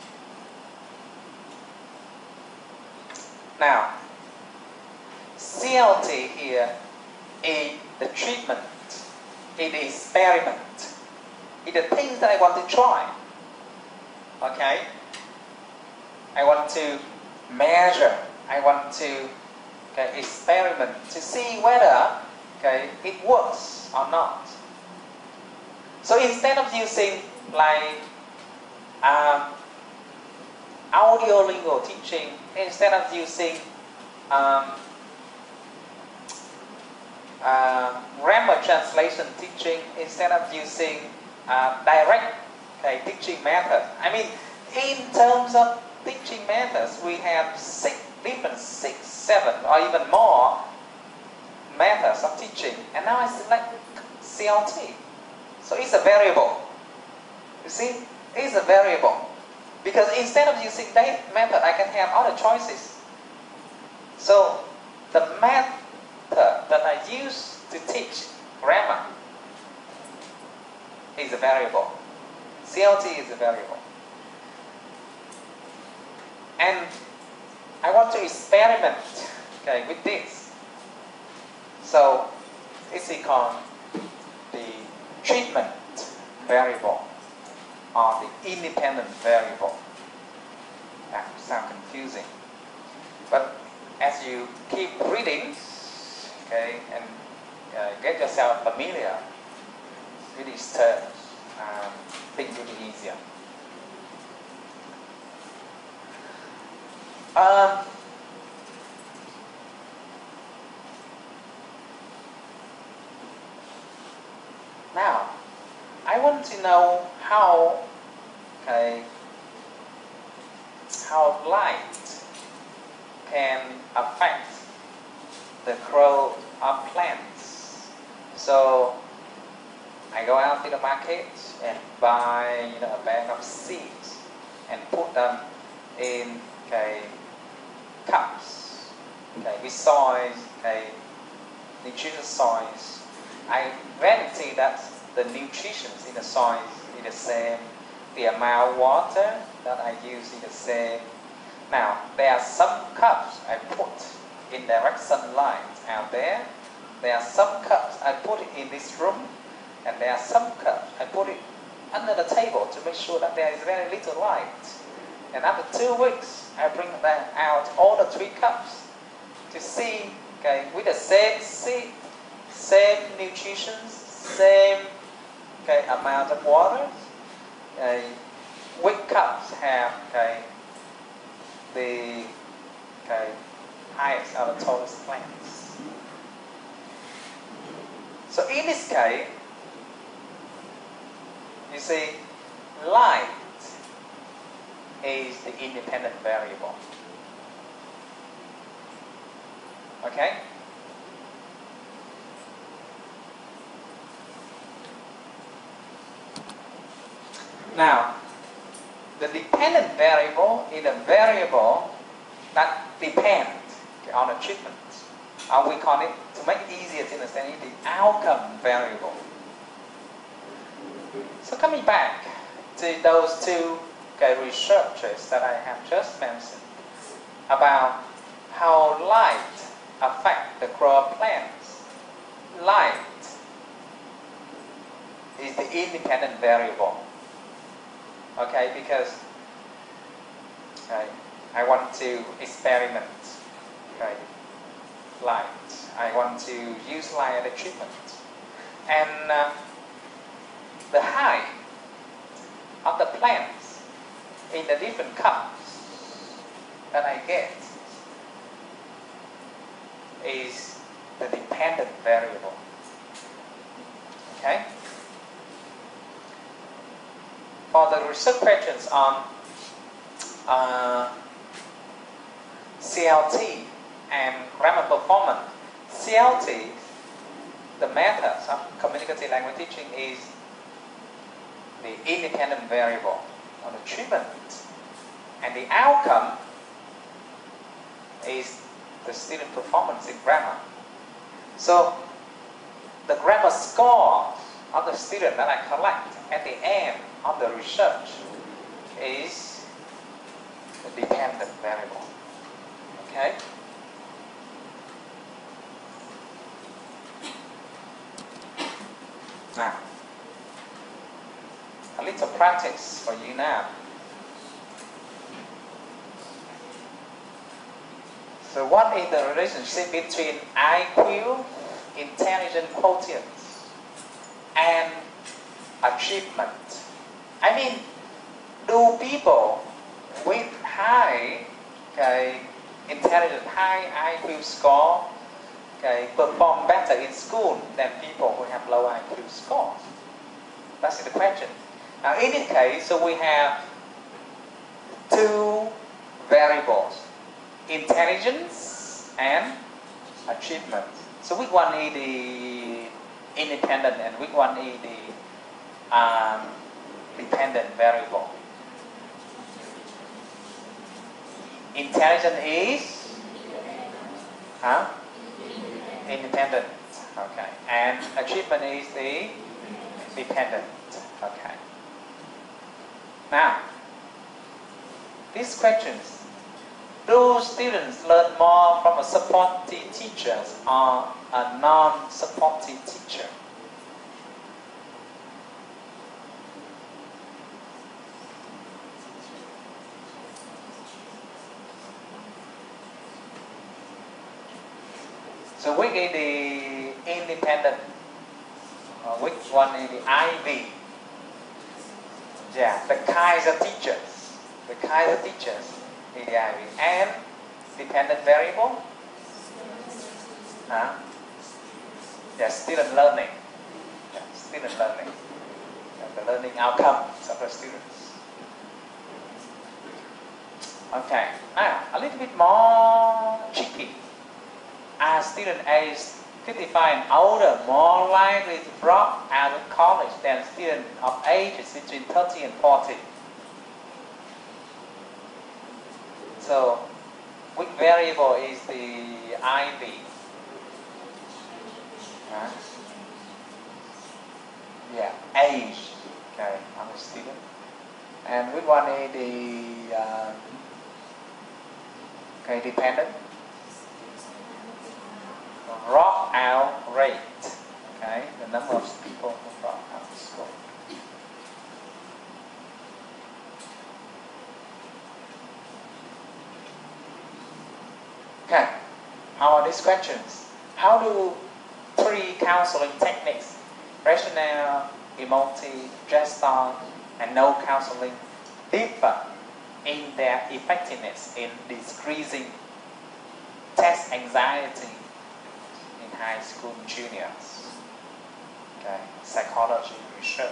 Speaker 1: Now, CLT here is the treatment, is the experiment, is the things that I want to try. Okay? I want to measure, I want to experiment to see whether it works or not. So instead of using like audio-lingual teaching, instead of using grammar translation teaching instead of using direct teaching methods. I mean, in terms of teaching methods, we have six, seven, or even more methods of teaching. And now I select CLT. So it's a variable. You see, it's a variable. Because instead of using that method, I can have other choices. So the method that I use to teach grammar is a variable. CLT is a variable. And I want to experiment with this. So it's called the treatment variable or the independent variable. That sounds confusing. But as you keep reading, and get yourself familiar with these terms, things will be easier. Now, I want to know how light can affect the growth of plants. So I go out to the market and buy a bag of seeds and put them in cups with soils, nutritious soils. I guarantee that the nutrition in the soil is the same, the amount of water that I use is the same. Now, there are some cups I put in direct sunlight out there. There are some cups I put it in this room, and there are some cups I put it under the table to make sure that there is very little light. And after 2 weeks, I bring them out all the 3 cups to see, with the same seed, same nutrition, same amount of water, which cups have the highest or the tallest plants. So in this case, you see, light is the independent variable. Okay? Now, the dependent variable is a variable that depends on the treatment. We call it, to make it easier to understand, the outcome variable. So coming back to those 2 researchers that I have just mentioned about how light affects the growth of plants. Light is the independent variable. Because I want to experiment light. I want to use light as a treatment. And the height of the plants in the different cups that I get is the dependent variable. Okay? For the research questions on CLT and grammar performance, CLT, the methods of communicative language teaching, is the independent variable on the treatment, and the outcome is the student performance in grammar. So the grammar score of the student that I collect at the end of the research is the dependent variable. Okay? Now, a little practice for you now. So what is the relationship between IQ, intelligence quotient, and achievement? I mean, do people with high intelligence, high IQ score perform better in school than people who have low IQ scores? That's the question. Now in this case, so we have two variables, intelligence and achievement. So which one is the independent and which one is the dependent variable? Intelligence is independent. Okay. And achievement is the dependent. Okay. Now, these questions. Do students learn more from a supportive teacher or a non-supportive teacher? So which is the independent? Which one is the IV? Yeah, the kinds of teachers. The kinds of teachers is the IV. And dependent variable? Yeah, student learning. Yeah, student learning. The learning outcomes of the students. Okay, now a little bit more tricky. Are students aged 55 and older more likely to drop out of college than students of ages between 30 and 40? So, which variable is the IV? Yeah, age. Okay, I'm a student. And which one is the dependent? Drop out rate. Okay, the number of people who drop out of school. Okay, how are these questions? How do three counseling techniques, rationale, emotive, gestalt, and no counseling, differ in their effectiveness in decreasing test anxiety in high school juniors? Okay, psychology research.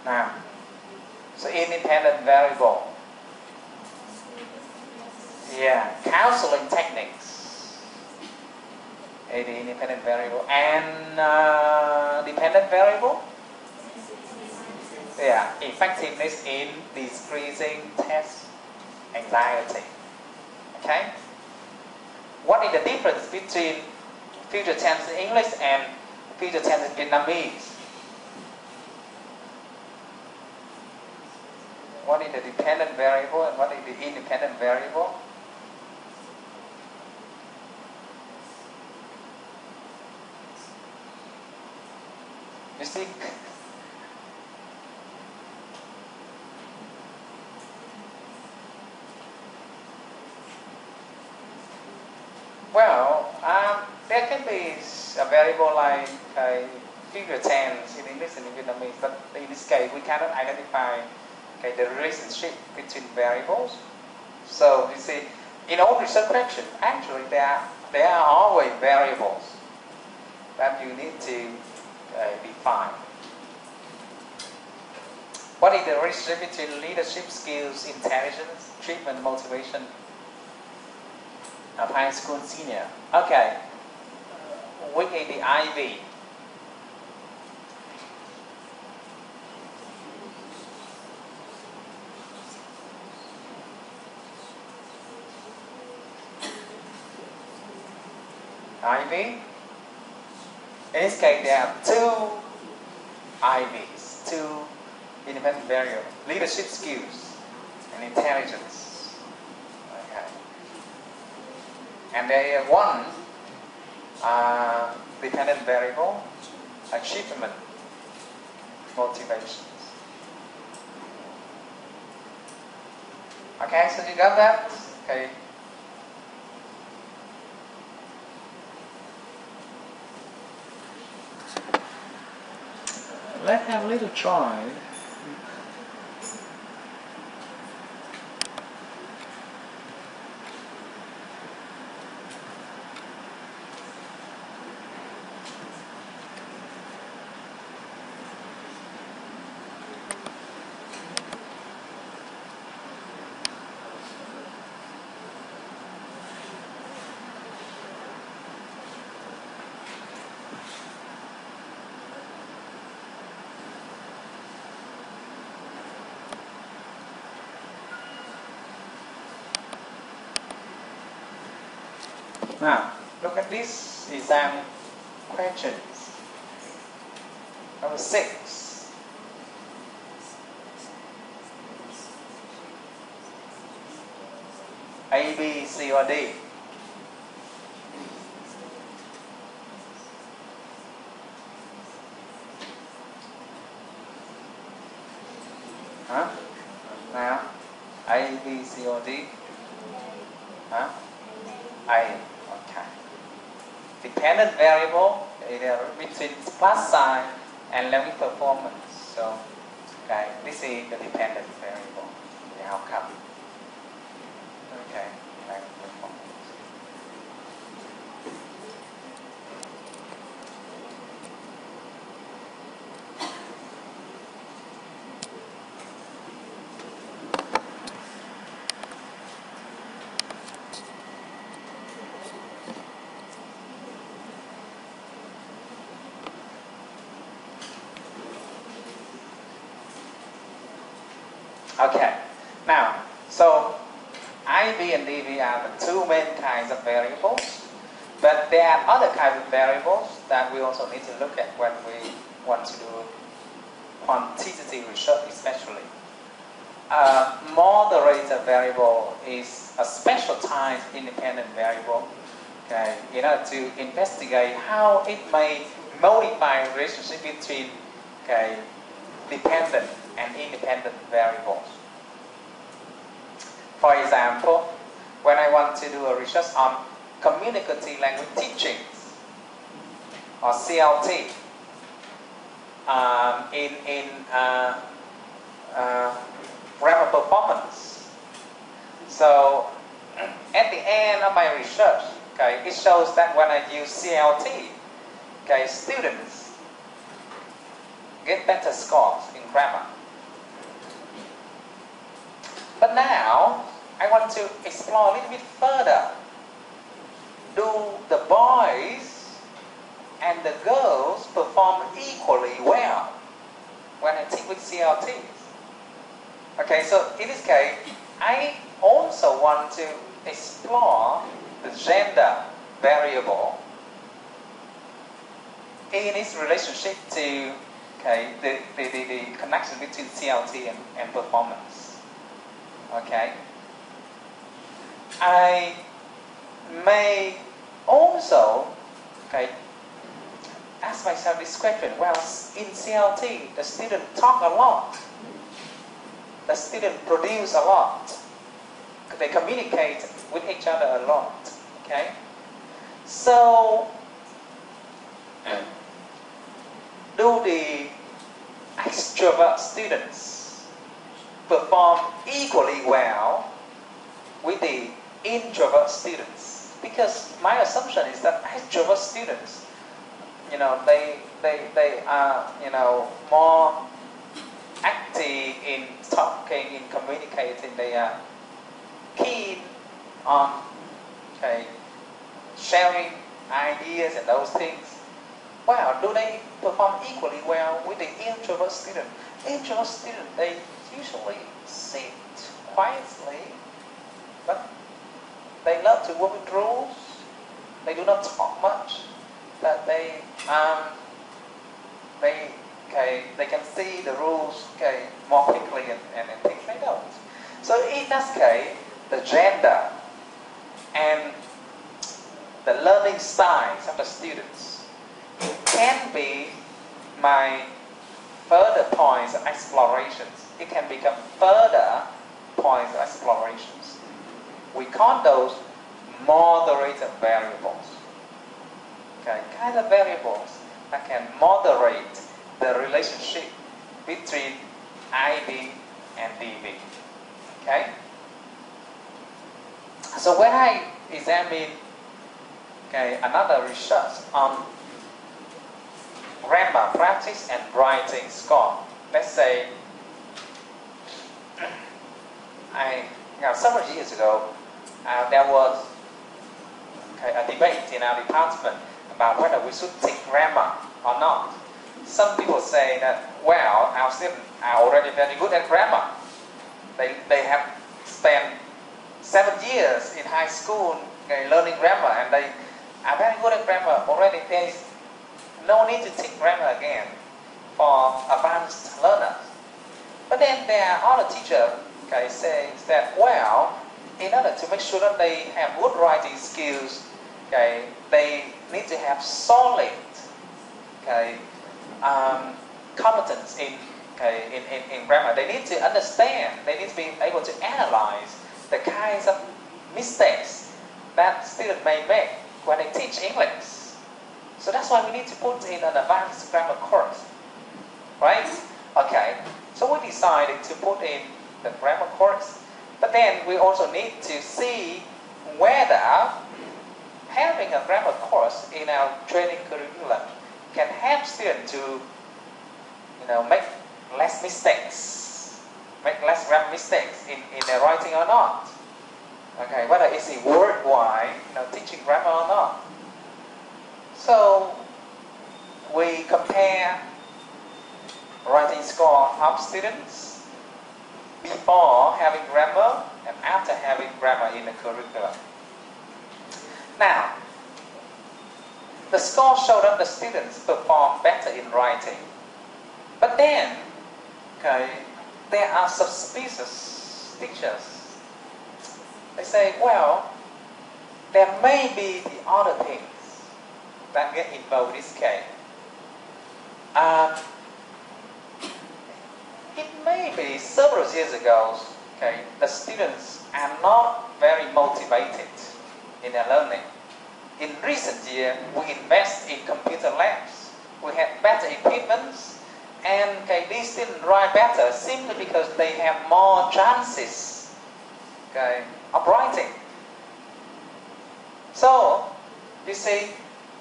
Speaker 1: Now, so independent variable. Yeah, counseling techniques. The independent variable and dependent variable. Yeah, effectiveness in decreasing test anxiety. Okay. What is the difference between future tense in English and future tense in Vietnamese? What is the dependent variable and what is the independent variable? You see? Well, there can be a variable like future tense in English and in Vietnamese, but in this case we cannot identify the relationship between variables. So you see, in all research questions, actually there are always variables that you need to define. What is the relationship between leadership skills, intelligence, treatment, motivation of high school senior? Okay, which is the IV? IV. In this case, there are two IVs, two independent variables: leadership skills and intelligence. Okay. And there is one dependent variable, achievement. motivations. Okay, so you got that? Okay. Let's have a little try. Now, look at this exam questions. Number 6. A, B, C, or D? Huh? Now, A, B, C, or D? Huh? A. Okay. Dependent variable between plus sign and learning performance. So, okay, this is the dependent variable, the outcome. Okay, learning performance. Okay, now, so IB and DV are the two main kinds of variables, but there are other kinds of variables that we also need to look at when we want to do quantitative research especially. Moderator variable is a special type independent variable, okay, in order to investigate how it may modify the relationship between, okay, dependent and independent variables. For example, when I want to do a research on communicative language teachings or CLT in grammar performance. So at the end of my research, okay, it shows that when I use CLT, okay, students get better scores in grammar. But now, I want to explore a little bit further. Do the boys and the girls perform equally well when I teach with CLTs? Okay, so in this case, I also want to explore the gender variable in its relationship to, okay, the connection between CLT and performance. Okay, I may also, okay, ask myself this question. Well, in CLT, the student talk a lot. The student produce a lot. They communicate with each other a lot. Okay, so do the extrovert students perform equally well with the introvert students? Because my assumption is that extrovert students, you know, they are, you know, more active in talking, in communicating. They are keen on, okay, sharing ideas and those things. Well, do they perform equally well with the introvert student? Introvert student, they usually sit quietly, but they love to work with rules. They do not talk much, but they can see the rules, okay, more quickly and things they don't. So in that case, the gender and the learning styles of the students can be my further points of explorations. It can become further points of explorations. We call those moderator variables. Okay, kind of variables that can moderate the relationship between IB and DB. Okay? So when I examine another research on grammar practice and writing score, let's say several years ago, there was a debate in our department about whether we should take grammar or not. Some people say that, well, our students are already very good at grammar. They have spent 7 years in high school learning grammar, and they are very good at grammar already. There is no need to take grammar again for advanced learners. But then there are other teachers saying that, well, in order to make sure that they have good writing skills, they need to have solid competence in grammar. They need to understand, they need to be able to analyze the kinds of mistakes that students may make when they teach English. So that's why we need to put in an advanced grammar course, right? Okay, so we decided to put in the grammar course, but then we also need to see whether having a grammar course in our training curriculum can help students to, make less mistakes, make less grammar mistakes in their writing or not. Okay, whether it's worthwhile, teaching grammar or not. So we compare writing score of students before having grammar and after having grammar in the curriculum. Now, the score showed that the students perform better in writing. But then, there are suspicious teachers. They say, well, there may be the other things that get involved in this case. It may be several years ago, the students are not very motivated in their learning. In recent years, we invest in computer labs. We have better equipment, and these students write better simply because they have more chances of writing. So, you see,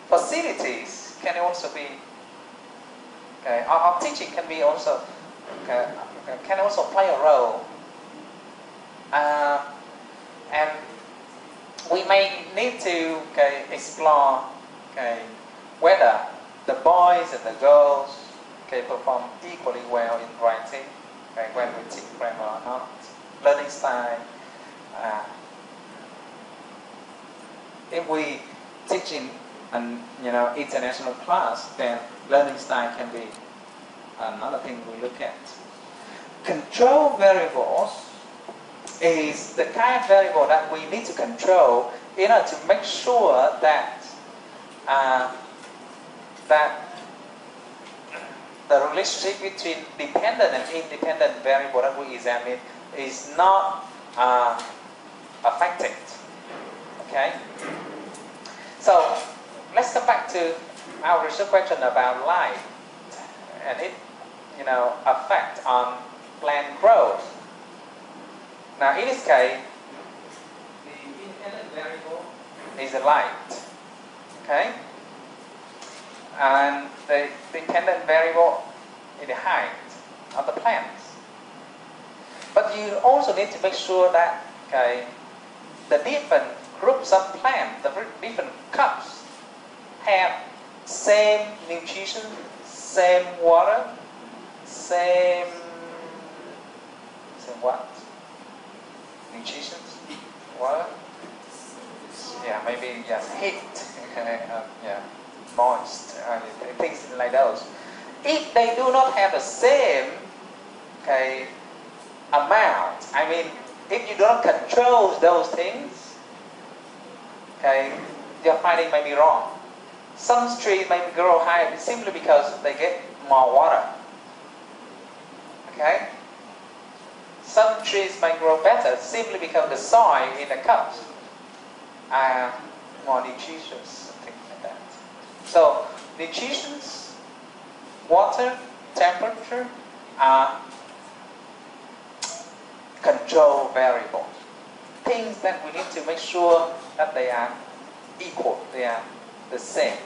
Speaker 1: facilities can also be, our teaching can be also, can also play a role. And we may need to explore whether the boys and the girls perform equally well in writing when we teach grammar or not. Learning style. If we teach in an international class, then learning style can be another thing we look at. Control variables is the kind of variable that we need to control in order to make sure that the relationship between dependent and independent variable that we examine is not affected. Okay? So let's come back to our research question about light and its effect on plant growth. Now in this case, the independent variable is the light. Okay? And the dependent variable is the height of the plants. But you also need to make sure that the different groups of plants, the different cups, have same nutrition, same water, same what? Nutrition, water? Yeah, maybe just heat. Yeah, moist, things like those. If they do not have the same amount, I mean, if you do not control those things, your finding may be wrong. Some trees may grow higher simply because they get more water. Okay? Some trees may grow better simply because the soil in the cups are more nutritious, things like that. So, nutrition, water, temperature are control variables. Things that we need to make sure that they are equal, they are the same,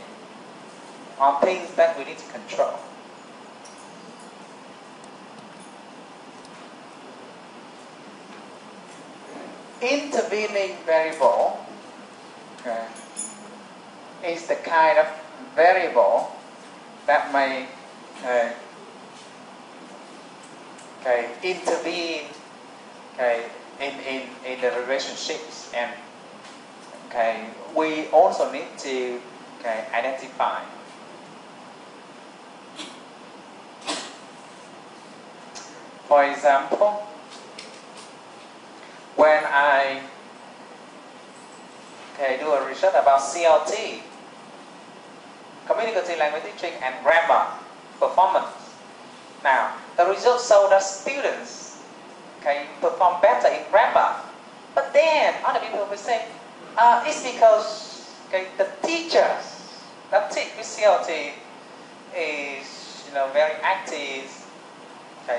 Speaker 1: or things that we need to control. Intervening variable, okay, is the kind of variable that may intervene in the relationships, and we also need to identify. For example, when I do a research about CLT, communicative language teaching and grammar performance. Now, the results show that students perform better in grammar, but then other people will say it's because the teachers that teach with CLT is very active.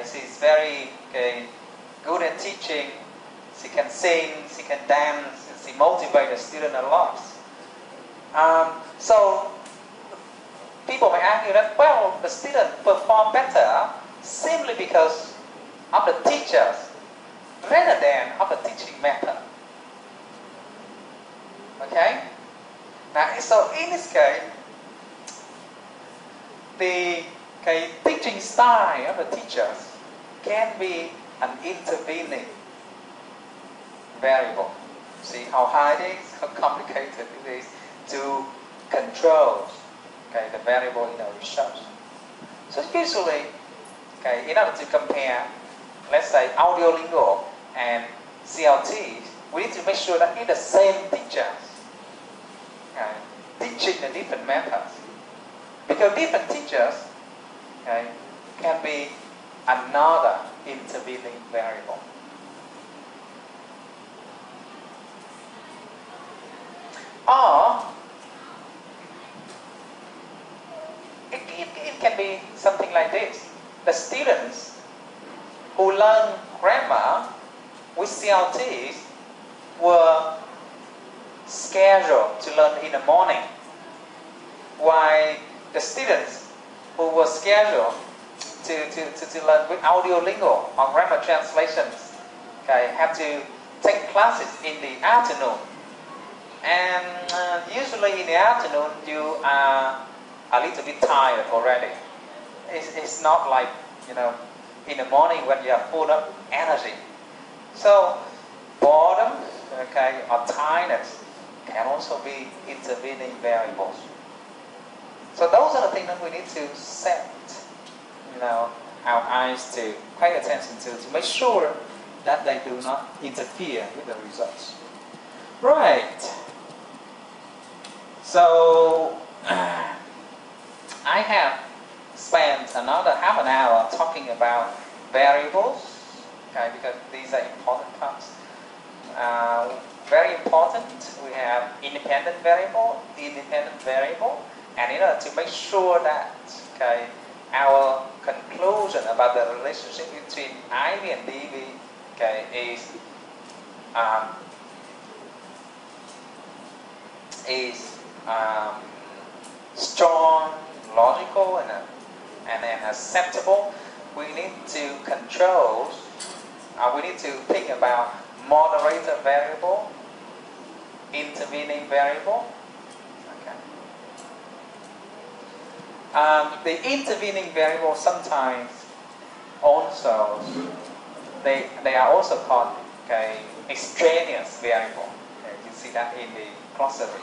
Speaker 1: She's very good at teaching. She can sing, she can dance, she motivates the student a lot. So people may argue that, well, the student perform better simply because of the teachers rather than of the teaching method. Okay? Now, so in this case, the teaching style of the teachers can be an intervening variable. See how hard it is, how complicated it is to control the variable in our research. So usually, in order to compare, let's say audiolingual and CLT, we need to make sure that it's the same teachers teaching the different methods. Because different teachers can be another intervening variable. Or it can be something like this. The students who learn grammar with CLTs were scheduled to learn in the morning, while the students who were scheduled to learn with audiolingual or grammar translations have to take classes in the afternoon. And usually in the afternoon you are a little bit tired already. It's not like in the morning when you are full of energy. So boredom or tiredness can also be intervening variables. So those are the things that we need to set our eyes to pay attention to make sure that they do not interfere with the results. Right. So I have spent another half an hour talking about variables, because these are important parts. Very important. We have independent variable, and in order to make sure that our conclusion about the relationship between IV and DV is strong, logical, and acceptable, we need to control. We need to think about moderator variable, intervening variable. The intervening variable sometimes also they are also called extraneous variable. You see that in the glossaries.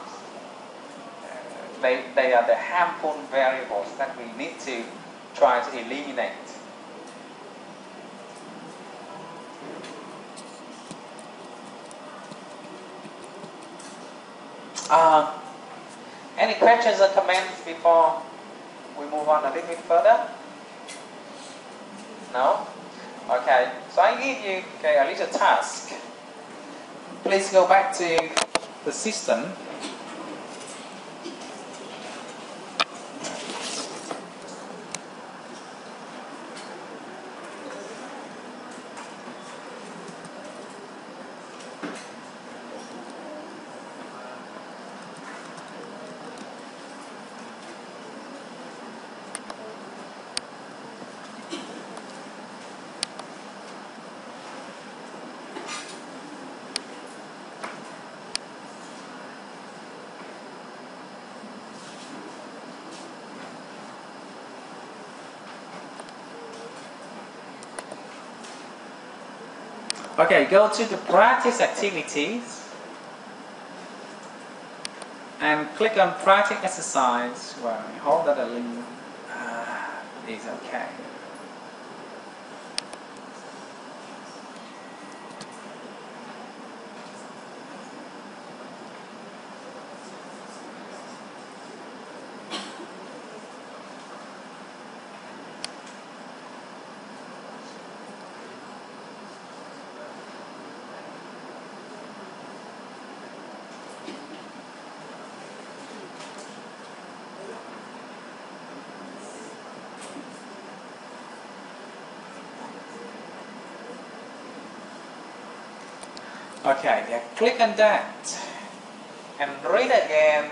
Speaker 1: They are the harmful variables that we need to try to eliminate. Any questions or comments before we move on a little bit further? No? Okay, so I give you a little task. Please go back to the system. Okay, go to the practice activities and click on practice exercise. Well, hold that a link is okay. Okay, yeah, click on that and read again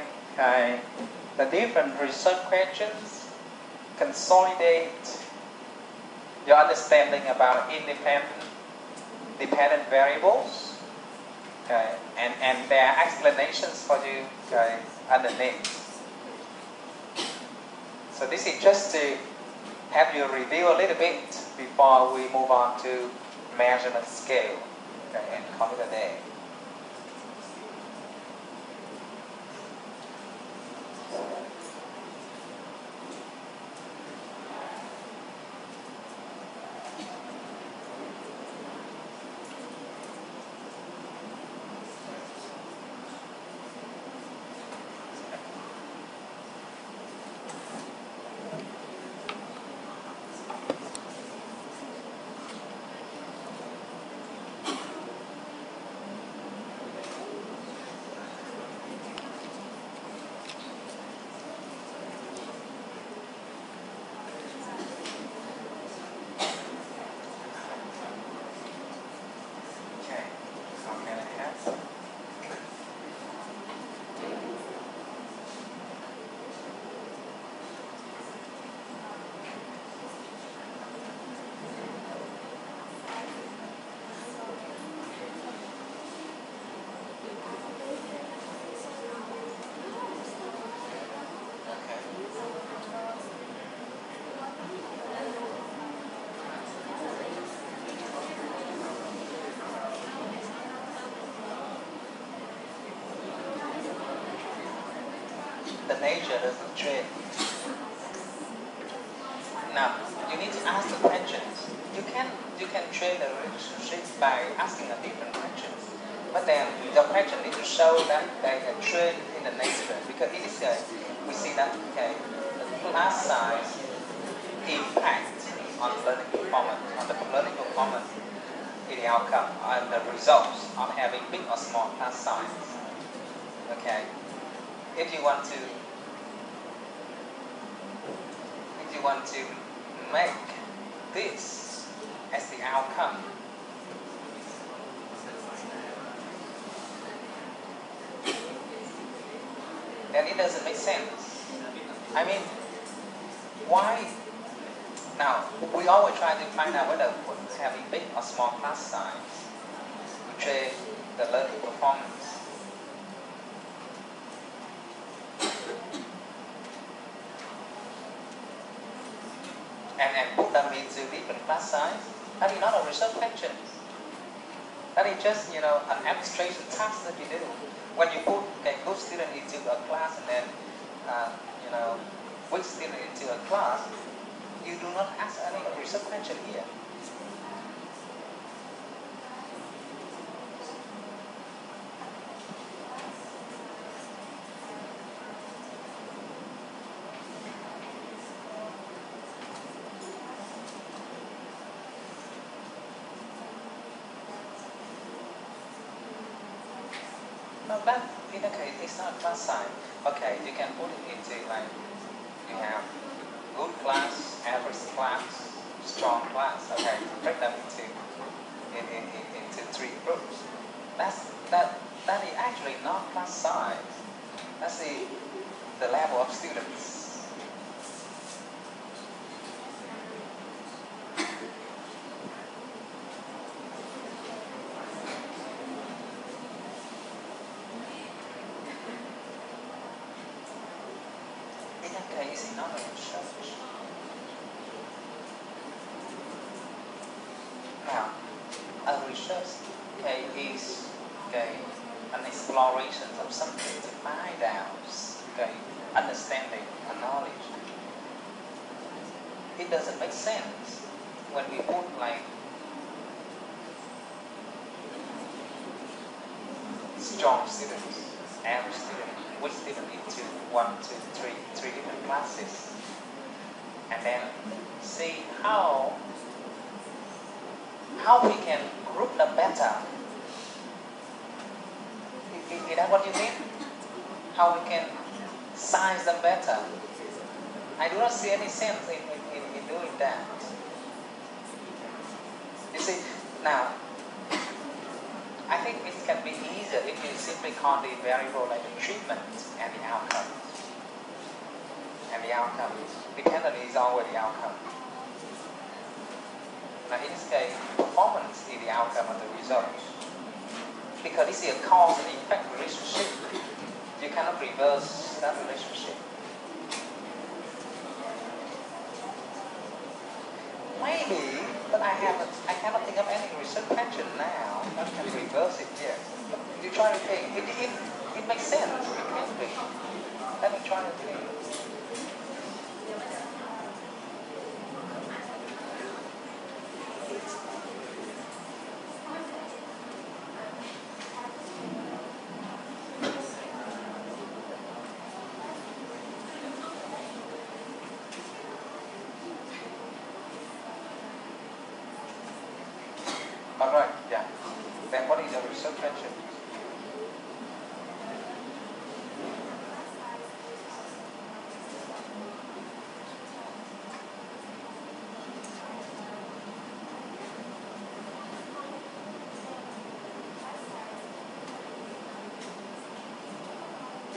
Speaker 1: the different research questions, consolidate your understanding about dependent variables, and their explanations for you underneath. So this is just to have you review a little bit before we move on to measurement scale and call it a day. The nature doesn't change. Now, you need to ask the questions. You can train the relationships by asking a different questions. But then the question needs to show that they are trained in the nature, because in this case we see that the class size impact on learning performance, on the learning performance in the outcome and the results of having big or small class size. Okay. If you want to make this as the outcome, then it doesn't make sense. I mean, why? Now, we always try to find out whether having big or small class size to train the learning performance. And put them into different class size. That is not a research question. That is just an abstraction task that you do. When you put a good student into a class and then weak student into a class, you do not ask any research question here. that in that case, it's not class sign. Okay, you can put it into like you have good class, average class, strong class. Okay, break them into three groups. That is actually not class size. That's the level of students. In that case, in other research. Now, a research is an exploration of something to find out, understanding and knowledge. It doesn't make sense when we put like strong students, average student, weak student into three different classes, and then see how we can group them better. Is that what you mean? How we can size them better? I do not see any sense in doing that. You see, now, I think it can be easier if you simply call the variable like the treatment and the outcome. And the outcome, dependent is always the outcome. Now in this case, performance is the outcome of the result. Because this is a cause and effect relationship. You cannot reverse that relationship. Maybe, but I cannot think of any research question now that can reverse it yet. You try to think. It makes sense. It can be. Let me try to think. Alright, yeah. Then what is the research question?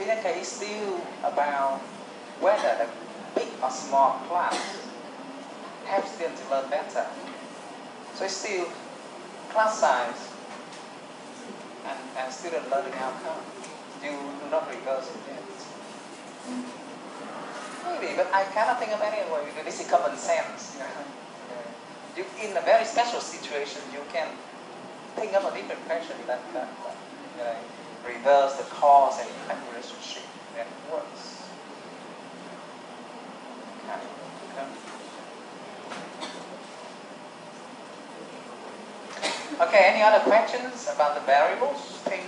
Speaker 1: In that case, it's still about whether the big or small class helps students to learn better. So it's still class size and student learning outcome. You do not reverse it yet. Maybe, but I cannot think of any way because this is common sense. You, in a very special situation, you can think of a different question that reverse the cause and effect relationship and it works. Okay, any other questions about the variables, things?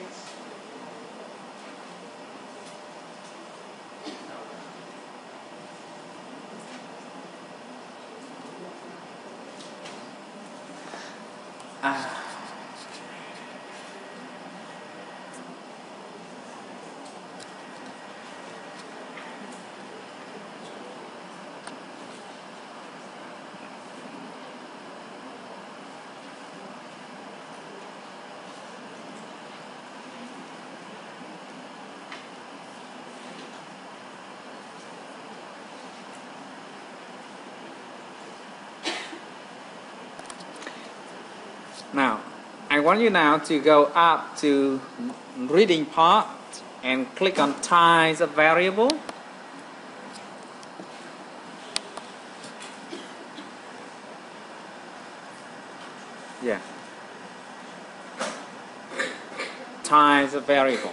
Speaker 1: Now, I want you now to go up to reading part and click on types of variable. Yeah. Types of variable.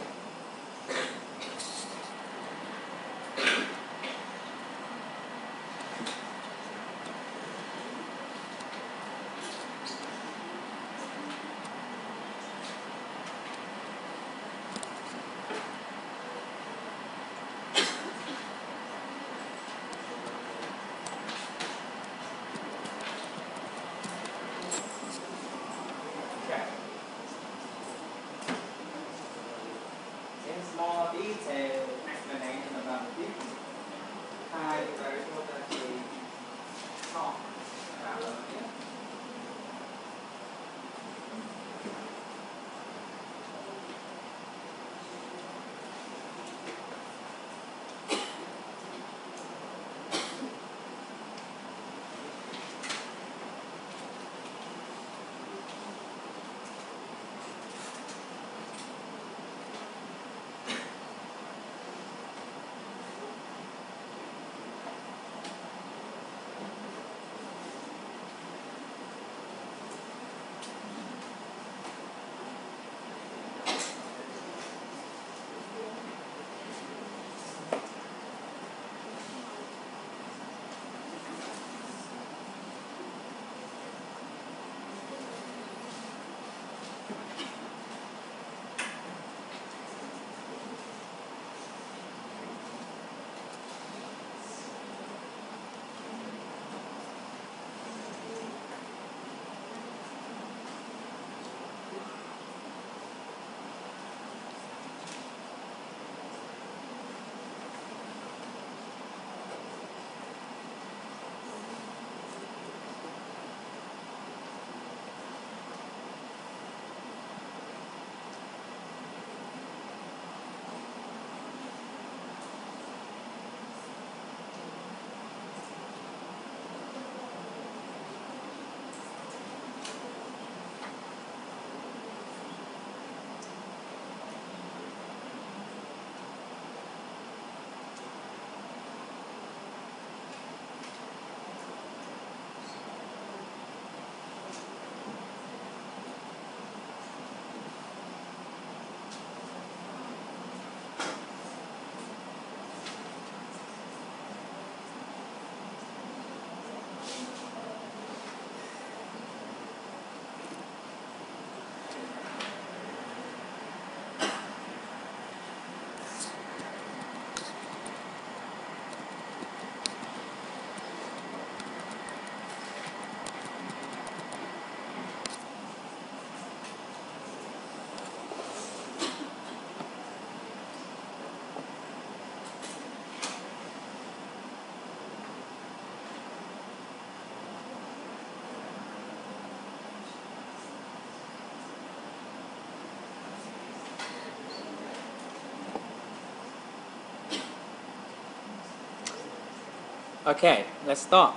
Speaker 1: Okay, let's start.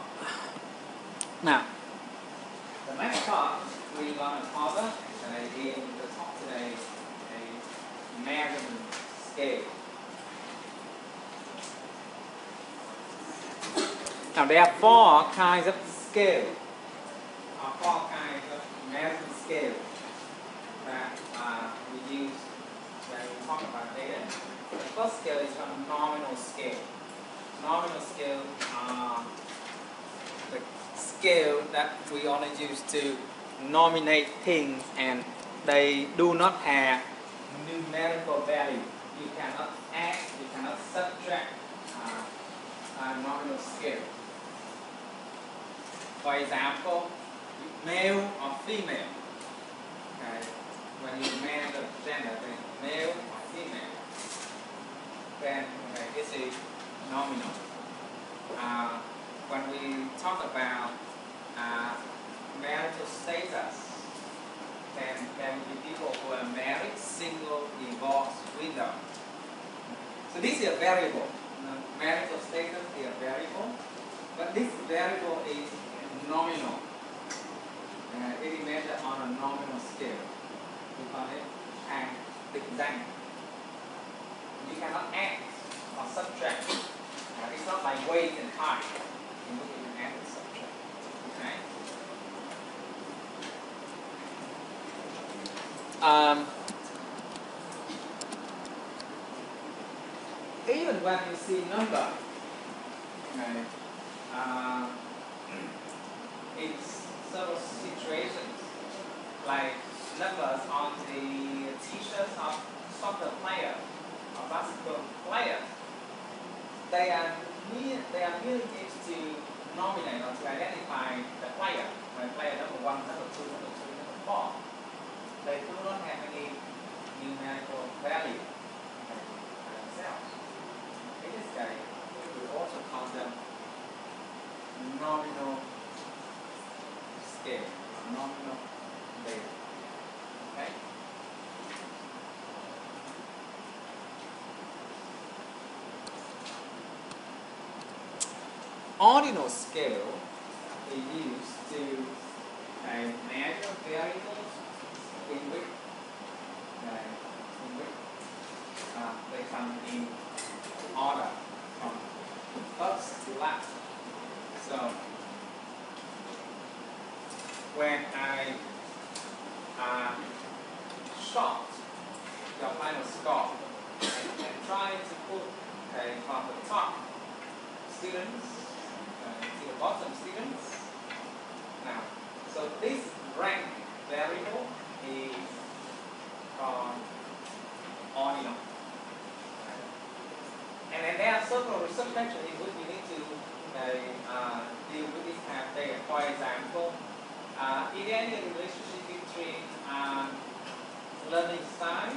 Speaker 1: Now, the next part we're going to cover in the talk today a measurement scale. Now, there are four kinds of scale, or four kinds of measurement scale that we use when we talk about data. The first scale is called nominal scale. Nominal scale are the scale that we only use to nominate things, and they do not have numerical value. You cannot add, you cannot subtract a nominal scale. For example, male or female. Okay. When you measure gender, male or female, then this is nominal. When we talk about marital status, then there will be people who are married, single, divorced, widow. So this is a variable. Marital status is a variable, but this variable is nominal. It is measured on a nominal scale. We call it an example. You cannot add or subtract. It's not like weight and height. You can add and subtract. Okay? Even when you see number, okay, in several situations, like numbers on the t-shirts of soccer player or basketball player, they are merely used to nominate or to identify the player. Like player number 1, number 2, number 3, number 4. They do not have any numerical value by themselves. In this case, we also call them nominal scale, nominal data. Okay? Ordinal scale is used to measure variables in which they come in order from first to last. So when I short your final score and try to put from the top students to the bottom students. Now, so this rank variable is called ordinal. And then there are several research questions in which we need to deal with this kind of data. For example, is there any relationship between learning style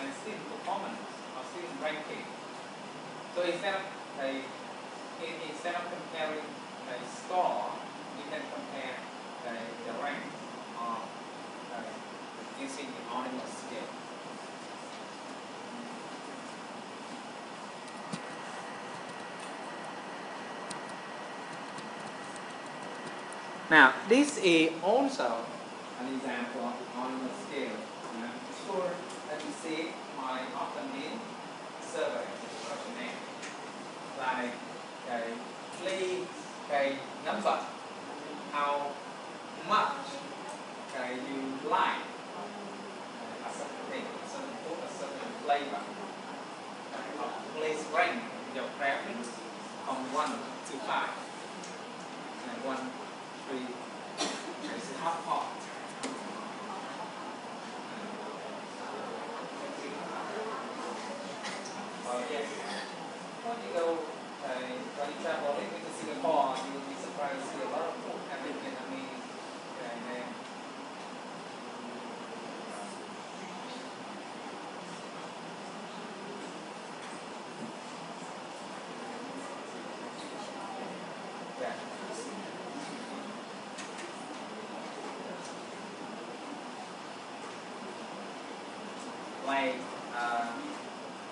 Speaker 1: and student performance or student ranking? So instead of comparing a score, you can compare the rank of using the ordinal scale. Now, this is also an example of the ordinal scale. Sure that you see my often in survey questionnaire. Like, please, number how much you like a certain thing, a certain food, a certain flavor. Please rank your preference from 1 to 5. And 1, 3 is half pot. Yes. When you go, when you travel into Singapore, you will be surprised to see a lot of food having Vietnamese there. Yeah. Like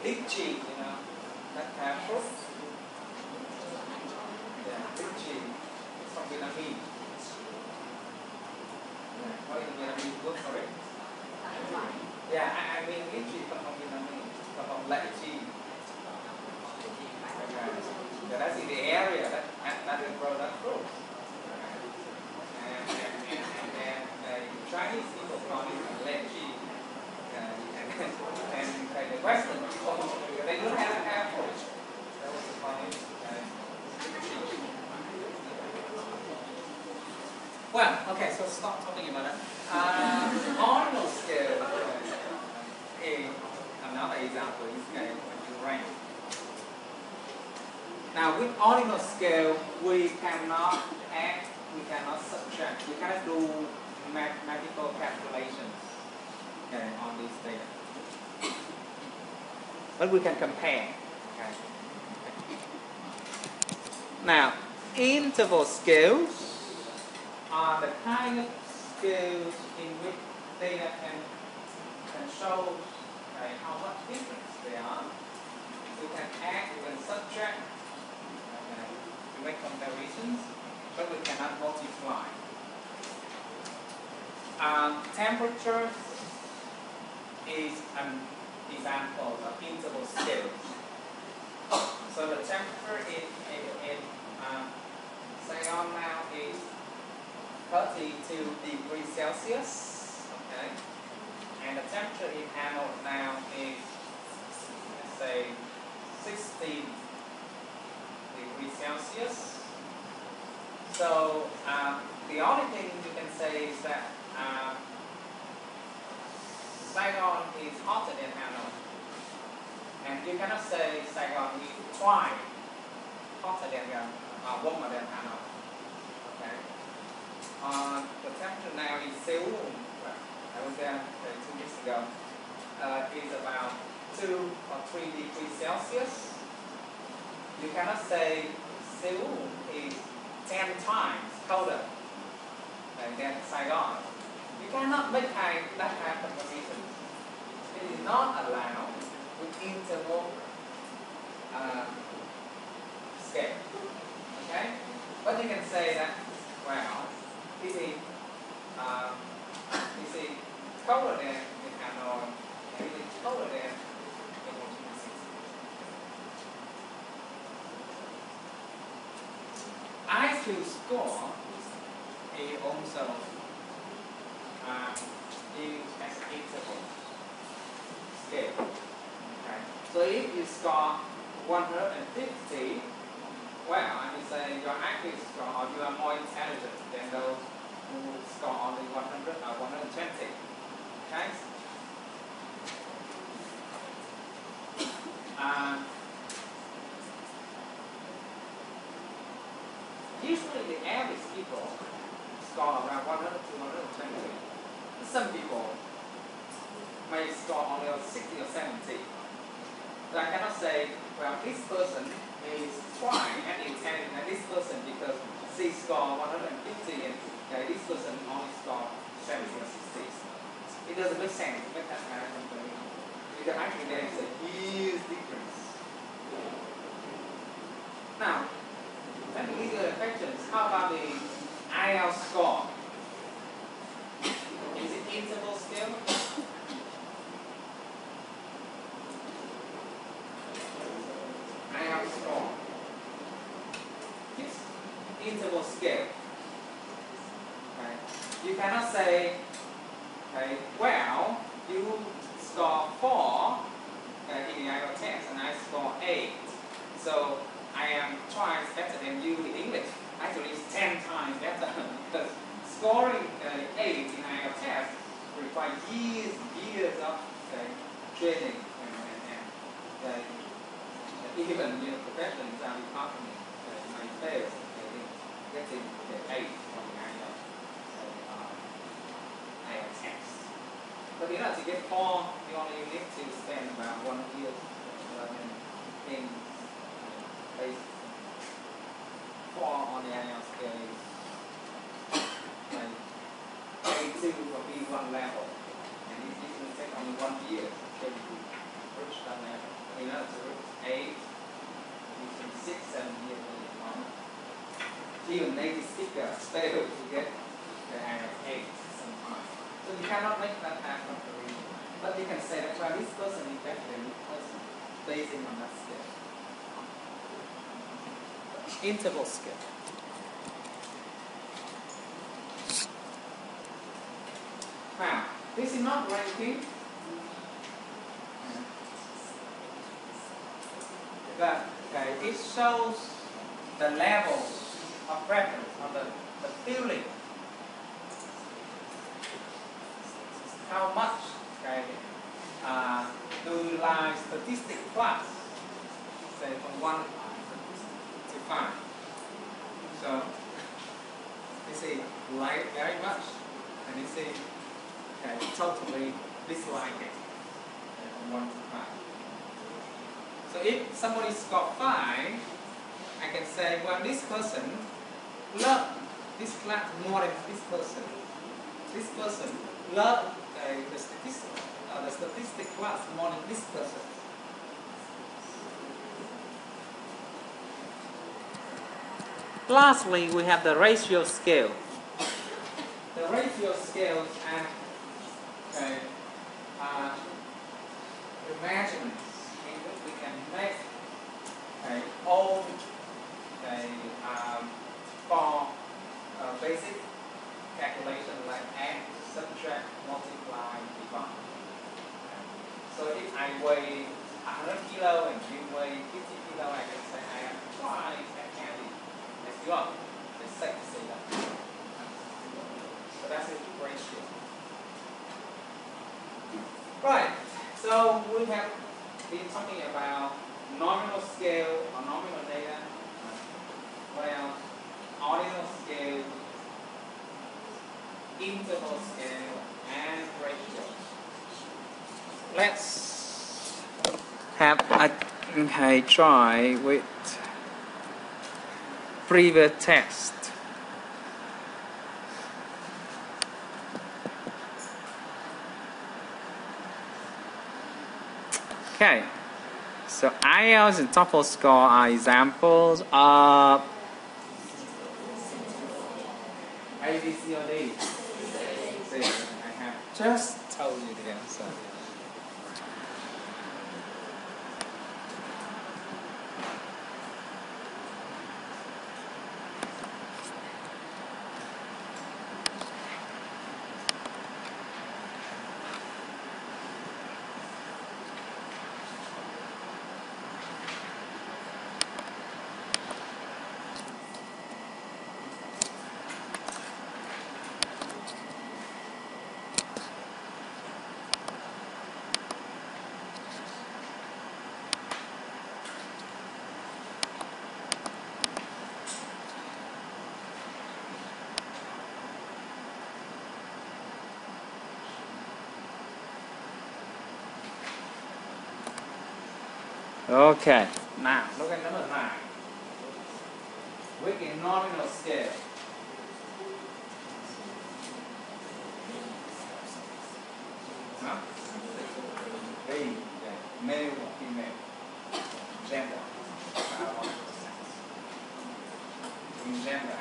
Speaker 1: lychee, that kind of fruit. Yeah, I mean literally from Vietnamese, from Latin. Okay. Yeah, that's in the area that they grow that fruit. And then Chinese people call it lychee. And the Western people, they don't have apples. That was the point. Well, okay, so stop talking about that. Ordinal scale is another example is when you rank. Now with ordinal scale, we cannot add, we cannot subtract, we cannot do mathematical calculations on this data. But we can compare. Okay. Now, interval scales are the kind of scales in which data can show how much difference there are. We can add, we can subtract, to make comparisons, but we cannot multiply. Temperature is an example of interval scales. So the temperature in Saigon now is 32 degrees Celsius, okay, and the temperature in Hanoi now is, let's say, 16 degrees Celsius. So the only thing you can say is that Saigon is hotter than Hanoi, and you cannot say Saigon is twice hotter than warmer than Hanoi. Okay. The temperature now in Seoul, I was there 2 weeks ago, is about 2 or 3 degrees Celsius. You cannot say Seoul is 10 times colder than Saigon. You cannot make that kind of comparison. It is not allowed with interval scale. Okay? But you can say that, well, this is colder than in Hanoi, and it is colder than in Washington DC. IQ score is also used as interval scale. Okay. So if you score 150, well, I would say your IQ score, or you are more intelligent than those who score only 100 or 120. Okay? Usually the average people score around 100 to 120. Some people may score only 60 or 70. So I cannot say, well, this person is twice as intelligent as this person because she scored 150 and this person only scored 70 or 60. It doesn't make sense to make that kind of comparison because actually there is a huge difference. Now, let me give you the questions. How about the IELTS score? Is it interval scale? IELTS score. Yes, interval scale. Okay. You cannot say, okay, well, you score 4 in the IELTS test and I score 8. So I am twice better than you in English. Actually, it's 10 times better because scoring 8 in IELTS test requires years of training and even professional exam department might fail getting the 8 from the IELTS test. But to get 4, you only need to spend about 1 year learning things. 4 on the IELTS scale is A2 or B1 level, and it usually takes only 1 year to reach that level. To reach 8, usually 6, 7 years long. Even native speakers fail to get the IELTS 8 sometimes. So you cannot make that kind of comparison. But you can say that well, this person is better than this person, basing on that scale. Interval scale. Now, this is not ranking, but okay, it shows the level of preference, or the feeling. How much, okay, do you like statistic class? Say from 1 to 5. So, you see, like very much, and you see, okay, totally dislike it, okay, from 1 to 5. So if somebody scored 5, I can say, well, this person loved this class more than this person. This person loved the statistic class more than this person. Lastly, we have the ratio scale. The ratio scales are measurements in which we can make all for basic calculation like add, subtract, multiply, divide. So if I weigh 100 kilo and you weigh 50 kilo, I can say I am twice as heavy as you are. It's safe to say that. So that's the ratio. Right. So we have been talking about nominal scale or nominal data. What else? Ordinal scale, interval scale, and ratio. Let's have a try with previous test. Okay, so IELTS and TOEFL score are examples of A, B, C, or D. See, I have just told you the answer. Okay, now look at number 9. With a nominal scale. Huh? A, male or female. Gender. In gender.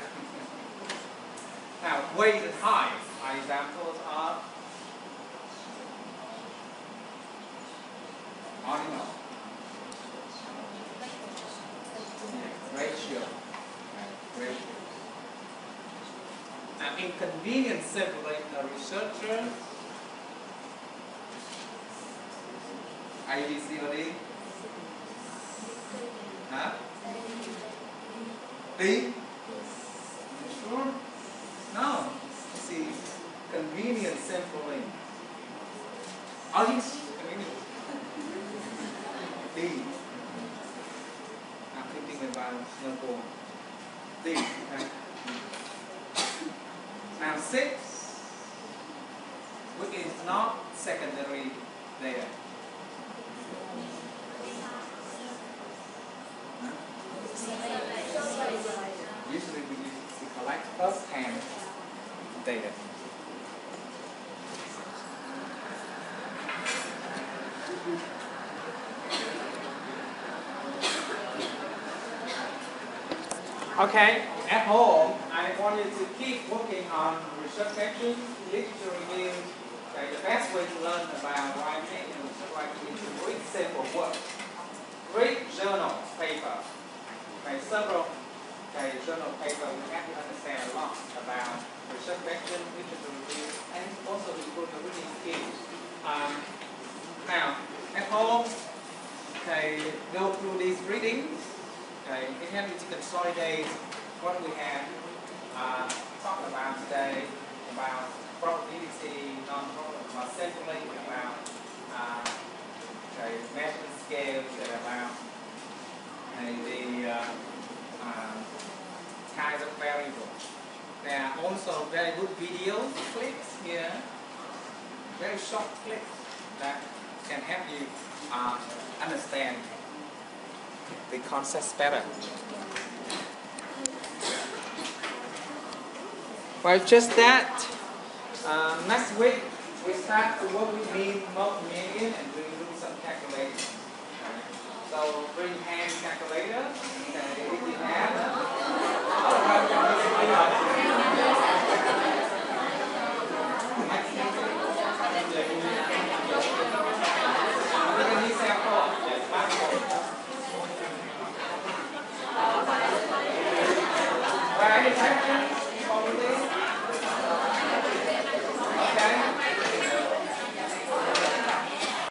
Speaker 1: Now, weight and height are examples of ordinal. Ratio. Ratio. Now, inconvenience simply a researcher. A, B, C, or D? Huh? D? Sure? No. See, convenient simply. Oh, yes, convenient. D. I'm thinking about Singapore. D. Okay. Now 6, which is not secondary data. Usually we collect first-hand data. Okay, at home, I want you to keep working on research questions, literature reviews, Okay, the best way to learn about writing is to read simple work. Read journal paper. Okay, several journal paper will help you understand a lot about research question, literature review, and also improve the reading skills. Now, at home, go through these readings. It helps you to consolidate what we have talked about today, about probability, non-probability, simply about measurement scales, and about the kinds of variables. There are also very good video clips here, very short clips that can help you understand the concepts better. Well, just that. Next week we start to work with multi-million and we do some calculations. So bring hand calculator. If you have